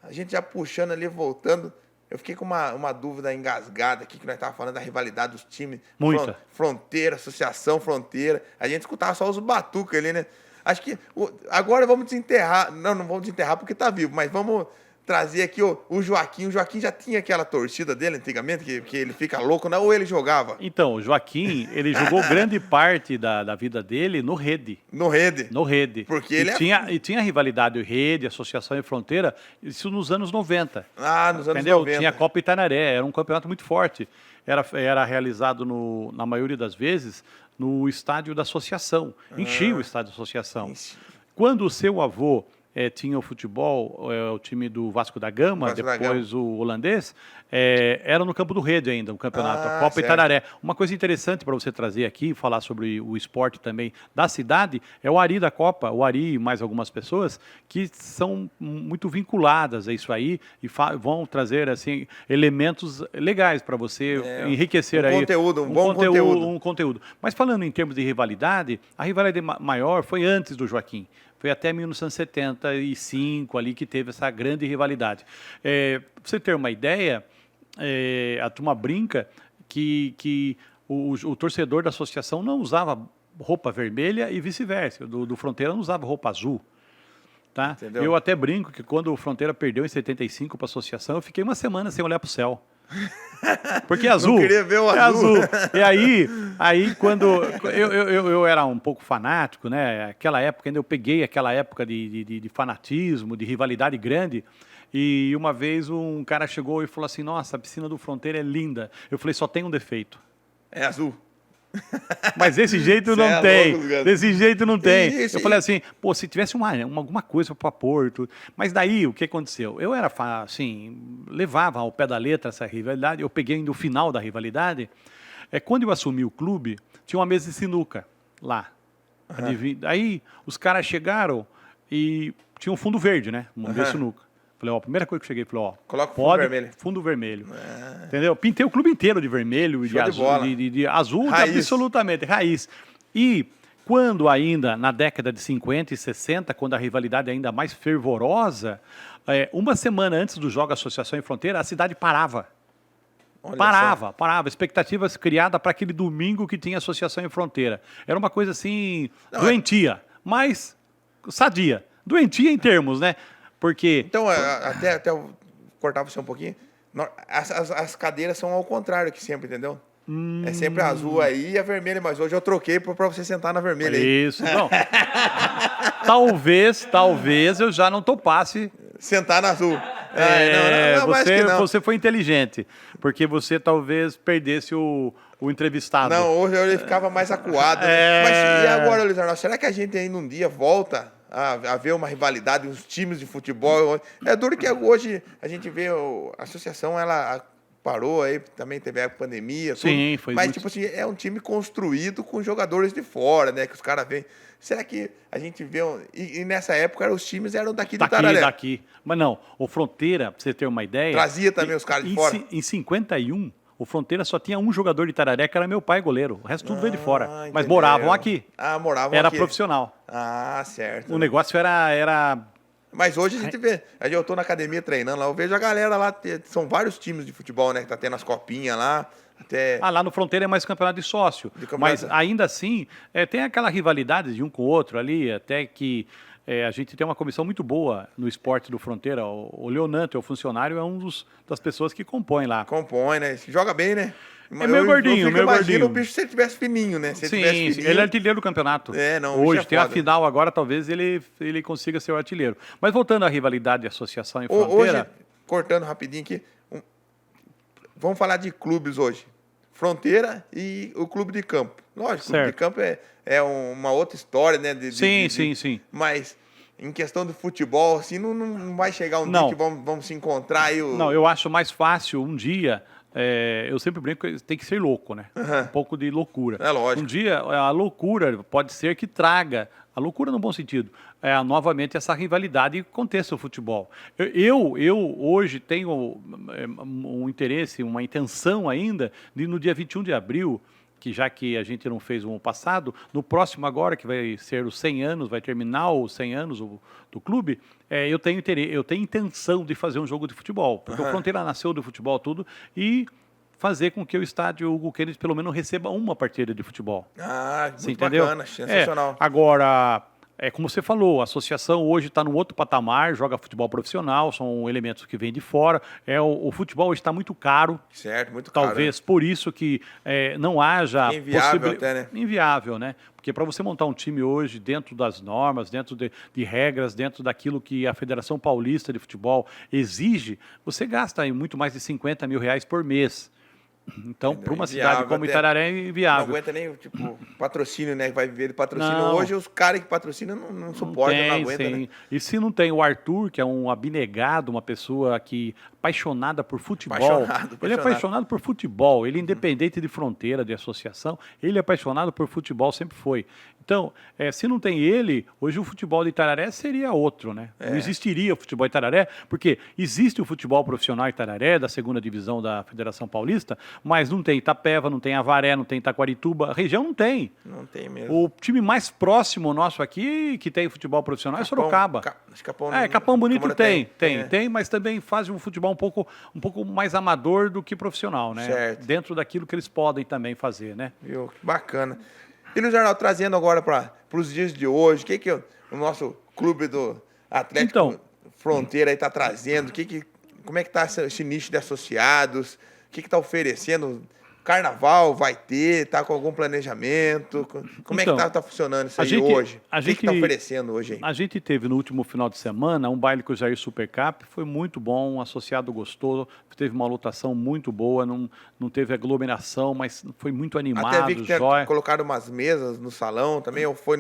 a gente já puxando ali, voltando, eu fiquei com uma dúvida engasgada aqui, que nós estávamos falando da rivalidade dos times. Muita. Fronteira, Associação Fronteira. A gente escutava só os batucas ali, né? Acho que agora vamos desenterrar. Não vamos desenterrar porque tá vivo, mas vamos trazer aqui o Joaquim. O Joaquim já tinha aquela torcida dele antigamente, que ele fica louco, né? Ou ele jogava? Então, o Joaquim, ele jogou grande parte da vida dele no Rede. No Rede. No Rede. Porque e ele tinha rivalidade Rede, Associação e Fronteira, isso nos anos 90. Ah, nos anos Entendeu? 90. Tinha a Copa Itanaré, era um campeonato muito forte. Era realizado, na maioria das vezes, no estádio da Associação. Enchia o estádio da Associação. Quando o seu avô tinha o futebol, o time do Vasco da Gama, depois o holandês, era no campo do Rede ainda, o campeonato, a Copa Itararé. Uma coisa interessante para você trazer aqui, falar sobre o esporte também da cidade, é o Ari da Copa, o Ari e mais algumas pessoas que são muito vinculadas a isso aí e vão trazer assim, elementos legais para você enriquecer aí. Conteúdo, um bom conteúdo. Um conteúdo. Mas falando em termos de rivalidade, a rivalidade maior foi antes do Joaquim. Foi até 1975 ali que teve essa grande rivalidade. Pra você ter uma ideia, a turma brinca que o torcedor da associação não usava roupa vermelha e vice-versa. Do Fronteira não usava roupa azul. Tá? Eu até brinco que quando o Fronteira perdeu em 75 para a associação, eu fiquei uma semana sem olhar para o céu. Porque é azul. Não queria ver o azul. E aí quando eu era um pouco fanático, né? Aquela época, ainda eu peguei aquela época de fanatismo, de rivalidade grande. E uma vez um cara chegou e falou assim: nossa, a piscina do Fronteira é linda. Eu falei: só tem um defeito. É azul. Mas desse jeito não tem. Louco, desse jeito não tem. Isso, eu falei assim, pô, se tivesse alguma coisa para Porto. Mas daí, o que aconteceu? Eu era, assim, levava ao pé da letra essa rivalidade. Eu peguei ainda o final da rivalidade. Quando eu assumi o clube, tinha uma mesa de sinuca lá. Aí os caras chegaram e tinha um fundo verde, né? Uma mesa de sinuca. Falei, a primeira coisa que eu cheguei, falei, coloca fundo vermelho. Fundo vermelho. Entendeu? Pintei o clube inteiro de vermelho, de azul, de azul, absolutamente, raiz. E quando ainda, na década de 50 e 60, quando a rivalidade ainda mais fervorosa, uma semana antes do jogo Associação e Fronteira, a cidade parava. Parava. Expectativas criadas para aquele domingo que tinha Associação e Fronteira. Era uma coisa assim, doentia, mas sadia. Doentia em termos, né? Porque... Então, até eu cortar você um pouquinho, as cadeiras são ao contrário que sempre, entendeu? É sempre a azul aí e a vermelha, mas hoje eu troquei para você sentar na vermelha aí. Isso, não. talvez eu já não topasse sentar na azul. Você foi inteligente, porque você talvez perdesse o entrevistado. Não, hoje ele ficava mais acuado. Né? Mas e agora, Luiz Arnaldo, será que a gente ainda um dia volta a ver uma rivalidade, uns times de futebol? É duro que hoje a gente vê a associação, ela parou aí, também teve a pandemia. Sim, tudo, foi mas, muito... tipo assim, é um time construído com jogadores de fora, né? Que os caras vêm. Será que a gente vê... E nessa época, os times eram daqui do Itararé. Daqui. Mas não, o Fronteira, pra você ter uma ideia... Trazia também os caras de fora. Em 51... O Fronteira só tinha um jogador de Itararé, que era meu pai, goleiro. O resto tudo veio de fora. Entendeu. Mas moravam aqui. Moravam era aqui. Era profissional. Certo. O negócio era... Mas hoje a gente vê... Eu tô na academia treinando lá, eu vejo a galera lá, são vários times de futebol, né? Que tá tendo as copinhas lá. Lá no Fronteira é mais campeonato de sócio. Mas ainda assim, tem aquela rivalidade de um com o outro ali, até que... a gente tem uma comissão muito boa no esporte do Fronteira. O Leonanto, o funcionário, é das pessoas que compõem lá. Compõe, né? Joga bem, né? É meio gordinho, eu imagino o bicho se ele tivesse fininho, né? Se Sim, ele fininho... ele é artilheiro do campeonato. Hoje tem a final agora, talvez ele consiga ser o artilheiro. Mas voltando à rivalidade de associação e Fronteira... Hoje, cortando rapidinho aqui, vamos falar de clubes hoje. Fronteira e o clube de campo. Lógico, o clube de campo é uma outra história, né? Sim. Mas em questão de futebol, assim, não vai chegar um dia que vamos se encontrar aí. Não, eu acho mais fácil um dia. Eu sempre brinco que tem que ser louco, né? Um pouco de loucura. É lógico. Um dia a loucura pode ser que traga, a loucura no bom sentido, novamente essa rivalidade que aconteça no futebol. Eu hoje tenho um interesse, uma intenção ainda de no dia 21 de abril que já que a gente não fez o ano passado, no próximo agora, que vai ser os 100 anos, vai terminar os 100 anos do clube, eu tenho intenção de fazer um jogo de futebol, porque o Fronteira nasceu do futebol tudo, e fazer com que o estádio Hugo Kennedy pelo menos receba uma partida de futebol. Ah, Você muito entendeu? bacana, sensacional. Agora, como você falou, a associação hoje está num outro patamar, joga futebol profissional, são elementos que vêm de fora. O futebol hoje está muito caro. Certo, muito caro. Talvez por isso que não haja... Inviável até, né? Inviável, né? Porque para você montar um time hoje dentro das normas, dentro de regras, dentro daquilo que a Federação Paulista de Futebol exige, você gasta aí muito mais de R$50 mil por mês. Então, para uma cidade como Itararé, é inviável. Não aguenta nem, patrocínio, né? Que vai viver de patrocínio. Não. Hoje, os caras que patrocinam não suportam, não aguentam, né? E se não tem o Arthur, que é um abnegado, uma pessoa que apaixonada por futebol. Ele é apaixonado por futebol. Ele, independente de fronteira, de associação, ele é apaixonado por futebol, sempre foi. Então, se não tem ele, hoje o futebol de Itararé seria outro, né? Não existiria o futebol de Itararé, porque existe o futebol profissional de Itararé, da segunda divisão da Federação Paulista, mas não tem Itapeva, não tem Avaré, não tem Itaquarituba, a região não tem. Não tem mesmo. O time mais próximo nosso aqui, que tem futebol profissional, é Sorocaba. Capão Bonito tem, mas também faz um futebol um pouco mais amador do que profissional, né? Certo. Dentro daquilo que eles podem também fazer, né? Viu? Que bacana. E no jornal, trazendo agora para os dias de hoje, o que o nosso clube do Atlético Fronteira está trazendo? Como é que está esse nicho de associados? O que está oferecendo? Carnaval vai ter? Está com algum planejamento? Como é que está funcionando isso aí hoje? O que está oferecendo hoje aí? A gente teve no último final de semana um baile com o Jair Supercap, foi muito bom, o associado gostou, teve uma lotação muito boa, não teve aglomeração, mas foi muito animado. Até vi que colocaram umas mesas no salão também, ou foi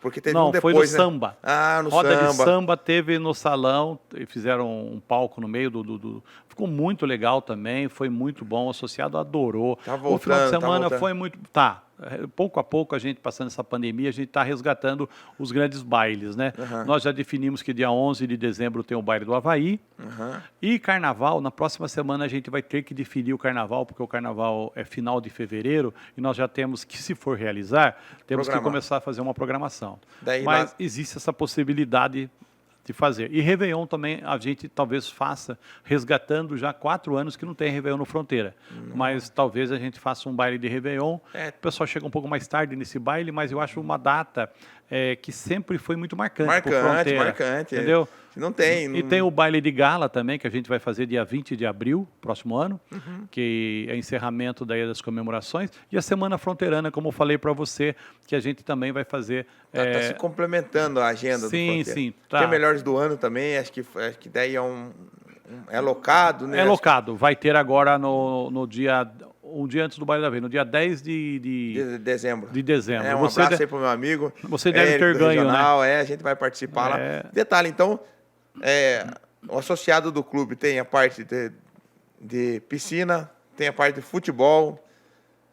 porque teve não, um depois, foi no né? samba. Ah, no Roda samba. de samba teve no salão, fizeram um palco no meio ficou muito legal também, foi muito bom, o associado adorou. Tá voltando, o final de semana foi muito... pouco a pouco, a gente passando essa pandemia, a gente está resgatando os grandes bailes, né? Nós já definimos que dia 11 de dezembro tem o baile do Havaí. E carnaval, na próxima semana a gente vai ter que definir o carnaval, porque o carnaval é final de fevereiro e nós já temos que, se for realizar, temos que começar a fazer uma programação. Mas existe essa possibilidade de fazer. E Réveillon também a gente talvez faça, resgatando já 4 anos que não tem Réveillon no Fronteira. Mas talvez a gente faça um baile de Réveillon. O pessoal chega um pouco mais tarde nesse baile, mas eu acho uma data que sempre foi muito marcante pro Fronteira. Marcante. Entendeu? Não tem. E tem o baile de gala também, que a gente vai fazer dia 20 de abril, próximo ano, que é encerramento daí das comemorações. E a Semana Fronteirana, como eu falei para você, que a gente também vai fazer... Tá se complementando a agenda do Fronteira. Sim. Tá. Tem Melhores do Ano também, acho que daí é locado, né? É locado. Vai ter agora no dia... Um dia antes do Baile da Vez, no dia 10 de dezembro. Um abraço aí pro meu amigo. Você deve ter ganho, regional, né? A gente vai participar lá. Detalhe, então, o associado do clube tem a parte de piscina, tem a parte de futebol,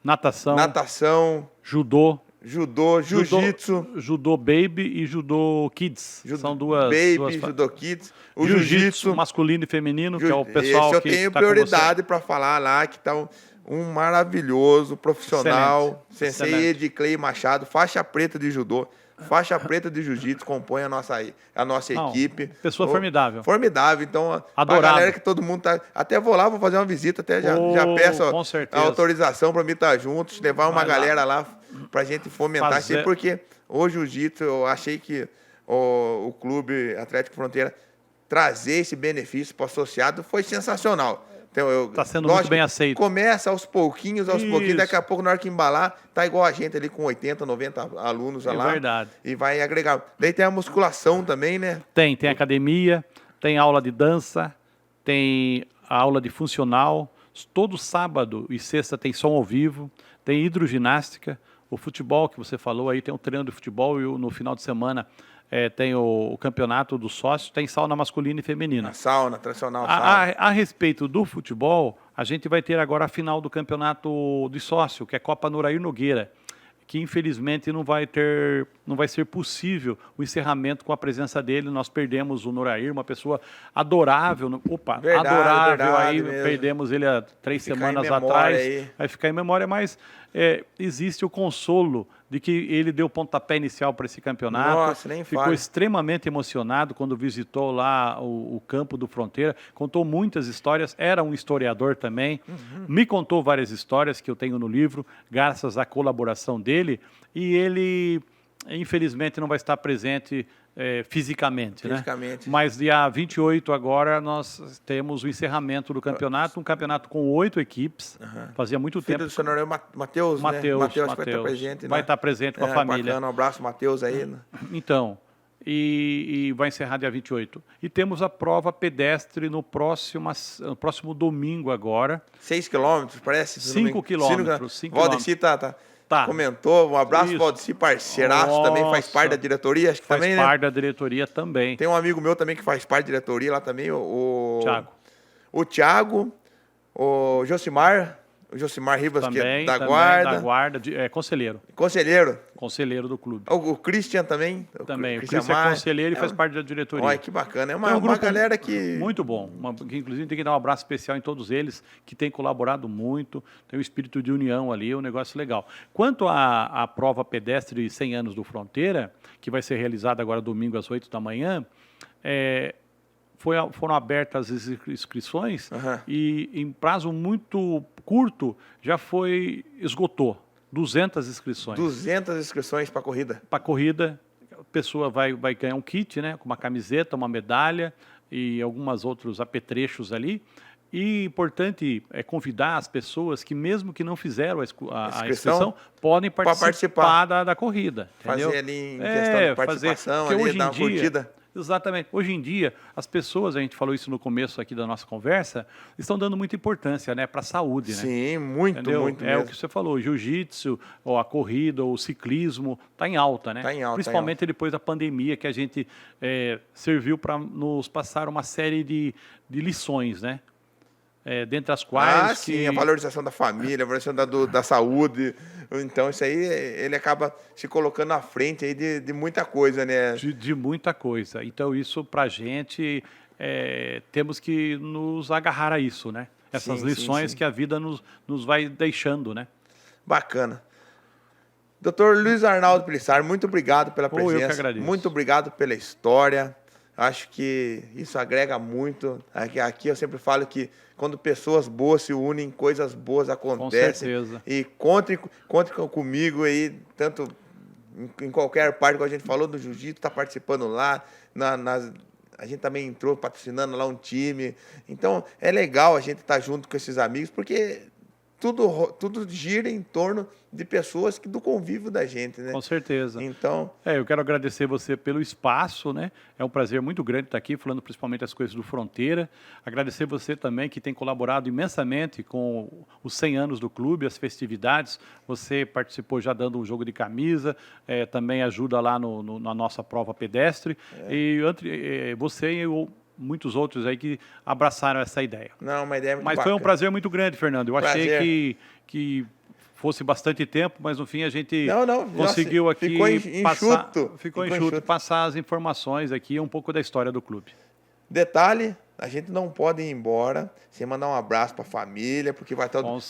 natação, judô, jiu-jitsu. Judô Baby e Judô Kids. São duas... Baby, Judô Kids. O jiu-jitsu masculino e feminino, que é o pessoal eu tenho prioridade para falar lá, que tá um maravilhoso profissional, Sensei Ediclei Machado, faixa preta de judô, faixa preta de jiu-jitsu, compõe a nossa equipe. Pessoa formidável. Formidável. Então, adorado. A galera que todo mundo tá... Até vou lá, vou fazer uma visita, até já peço a autorização para mim estar juntos, levar uma galera lá para a gente fomentar isso aí, porque o jiu-jitsu, eu achei que o Clube Atlético Fronteira trazer esse benefício para o associado foi sensacional. Então, está sendo muito bem aceito. Começa aos pouquinhos, daqui a pouco, na hora que embalar, tá igual a gente ali com 80, 90 alunos lá. É verdade. E vai agregar. Daí tem a musculação também, né? Tem academia, tem aula de dança, tem a aula de funcional. Todo sábado e sexta tem som ao vivo, tem hidroginástica, o futebol que você falou aí, tem um treino de futebol e no final de semana tem o campeonato dos sócios, tem sauna masculina e feminina. A sauna, tradicional sauna. A respeito do futebol, a gente vai ter agora a final do campeonato de sócio, que é Copa Norair Nogueira, que infelizmente não vai ser possível o encerramento com a presença dele. Nós perdemos o Norair, uma pessoa adorável. Adorável. Aí mesmo. Perdemos ele há 3 semanas atrás. Vai ficar em memória, mas existe o consolo de que ele deu o pontapé inicial para esse campeonato. Nossa, nem Ficou fale. extremamente emocionado quando visitou lá o campo do Fronteira. Contou muitas histórias, era um historiador também. Me contou várias histórias que eu tenho no livro, graças à colaboração dele. E ele, infelizmente, não vai estar presente fisicamente, né? Mas dia 28 agora nós temos o encerramento do campeonato, um campeonato com 8 equipes. Fazia muito Filho tempo. do senhor Matheus, né? Matheus vai estar presente, né? Vai estar presente com a família. Bacana, um abraço, Matheus, aí. Né? Então, e vai encerrar dia 28. E temos a prova pedestre no próximo domingo agora. 6 quilômetros, parece? 5 quilômetros. Valdeci comentou, um abraço, Valdeci, parceiraço, também faz parte da diretoria, acho que também, né? Faz parte da diretoria também. Tem um amigo meu também que faz parte da diretoria lá também, o Thiago, o Josimar Ribas, também, que é da também, Guarda. Da Guarda, conselheiro. Conselheiro do clube. O Christian também. Também, o Christian é conselheiro e faz parte da diretoria. Olha, que bacana. É uma galera que... Muito bom. Que, inclusive, tem que dar um abraço especial em todos eles, que têm colaborado muito, tem um espírito de união ali, um negócio legal. Quanto à prova pedestre 100 anos do Fronteira, que vai ser realizada agora domingo às 8 da manhã, foram abertas as inscrições e em prazo muito curto já esgotou 200 inscrições. 200 inscrições para a corrida. Para a corrida, a pessoa vai ganhar um kit, né, com uma camiseta, uma medalha e alguns outros apetrechos ali. E importante é convidar as pessoas que, mesmo que não fizeram a inscrição, podem participar da corrida. Entendeu? Fazer ali em questão de participação, ali, dar uma curtida. Exatamente. Hoje em dia, as pessoas, a gente falou isso no começo aqui da nossa conversa, estão dando muita importância, né, para a saúde, né? Sim, muito mesmo. O que você falou, o jiu-jitsu, ou a corrida, ou o ciclismo, está em alta, né? Está em alta. Principalmente depois da pandemia, que a gente serviu para nos passar uma série de lições, né? Dentre as quais... sim, a valorização da família, a valorização da saúde. Então, isso aí, ele acaba se colocando à frente aí de muita coisa, né? De muita coisa. Então, isso, pra gente, temos que nos agarrar a isso, né? Essas lições que a vida nos vai deixando, né? Bacana. Dr. Luiz Arnaldo Pelissari, muito obrigado pela presença. Eu que agradeço. Muito obrigado pela história. Acho que isso agrega muito. Aqui eu sempre falo que quando pessoas boas se unem, coisas boas acontecem. Com certeza. E conte comigo aí, tanto em qualquer parte que a gente falou do jiu-jitsu, está participando lá, a gente também entrou patrocinando lá um time. Então, é legal a gente estar junto com esses amigos, porque tudo gira em torno de pessoas do convívio da gente, né? Com certeza. Então... eu quero agradecer você pelo espaço, né? É um prazer muito grande estar aqui, falando principalmente das coisas do Fronteira. Agradecer você também, que tem colaborado imensamente com os 100 anos do clube, as festividades. Você participou já dando um jogo de camisa, também ajuda lá na nossa prova pedestre. E você e muitos outros aí que abraçaram essa ideia. Não, uma ideia muito bacana. Mas foi um prazer muito grande, Fernando. Eu achei que fosse bastante tempo, mas no fim a gente conseguiu aqui ficou enxuto passar as informações aqui, um pouco da história do clube. Detalhe, a gente não pode ir embora sem mandar um abraço para a família, porque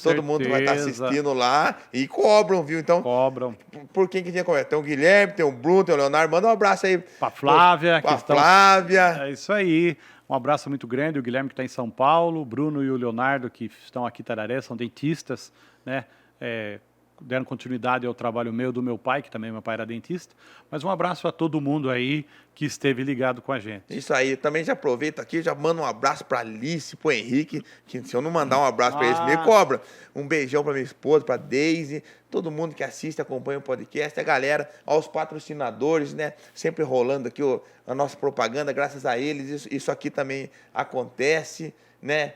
todo mundo vai estar assistindo lá e cobram, viu? Então, cobram. Por quem que tinha comentado? Tem o Guilherme, tem o Bruno, tem o Leonardo. Manda um abraço aí. Para Flávia. Flávia. É isso aí. Um abraço muito grande. O Guilherme que está em São Paulo, o Bruno e o Leonardo que estão aqui em Tararé, são dentistas, né? Deram continuidade ao trabalho do meu pai, que também meu pai era dentista. Mas um abraço a todo mundo aí que esteve ligado com a gente. Isso aí. Também já aproveita aqui, já manda um abraço para Alice, para o Henrique, que se eu não mandar um abraço para eles, me cobra. Um beijão para minha esposa, para Deise, todo mundo que assiste, acompanha o podcast, a galera, aos patrocinadores, né? Sempre rolando aqui a nossa propaganda, graças a eles, isso aqui também acontece, né?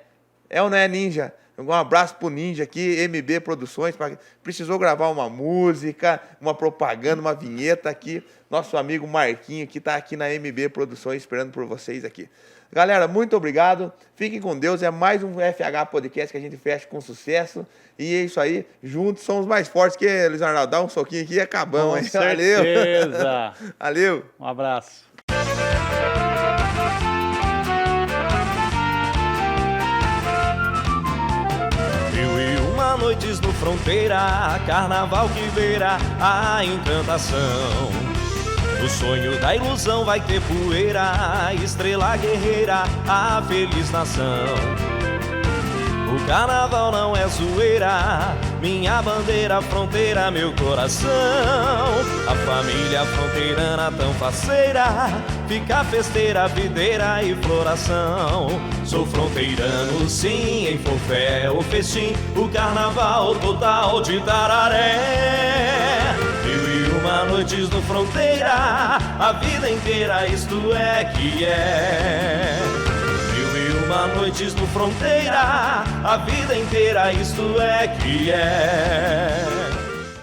É ou não é, Ninja? Um abraço pro Ninja aqui, MB Produções, precisou gravar uma música, uma propaganda, uma vinheta aqui. Nosso amigo Marquinho, que está aqui na MB Produções, esperando por vocês aqui. Galera, muito obrigado. Fiquem com Deus. É mais um FH Podcast que a gente fecha com sucesso. E é isso aí. Juntos somos mais fortes. Que Luiz Arnaldo, dá um soquinho aqui e acabamos. Com certeza. Valeu. Valeu. Um abraço. noites no Fronteira, carnaval que beira a encantação. No sonho da ilusão vai ter poeira, estrela guerreira, a feliz nação. O carnaval não é zoeira, minha bandeira, fronteira, meu coração. A família fronteirana tão faceira, fica festeira, videira e floração. Sou fronteirano sim, em forfé ou festim, o carnaval total de Tararé. Mil e uma noites no Fronteira, a vida inteira isto é que é. Noites no Fronteira, a vida inteira isto é que é.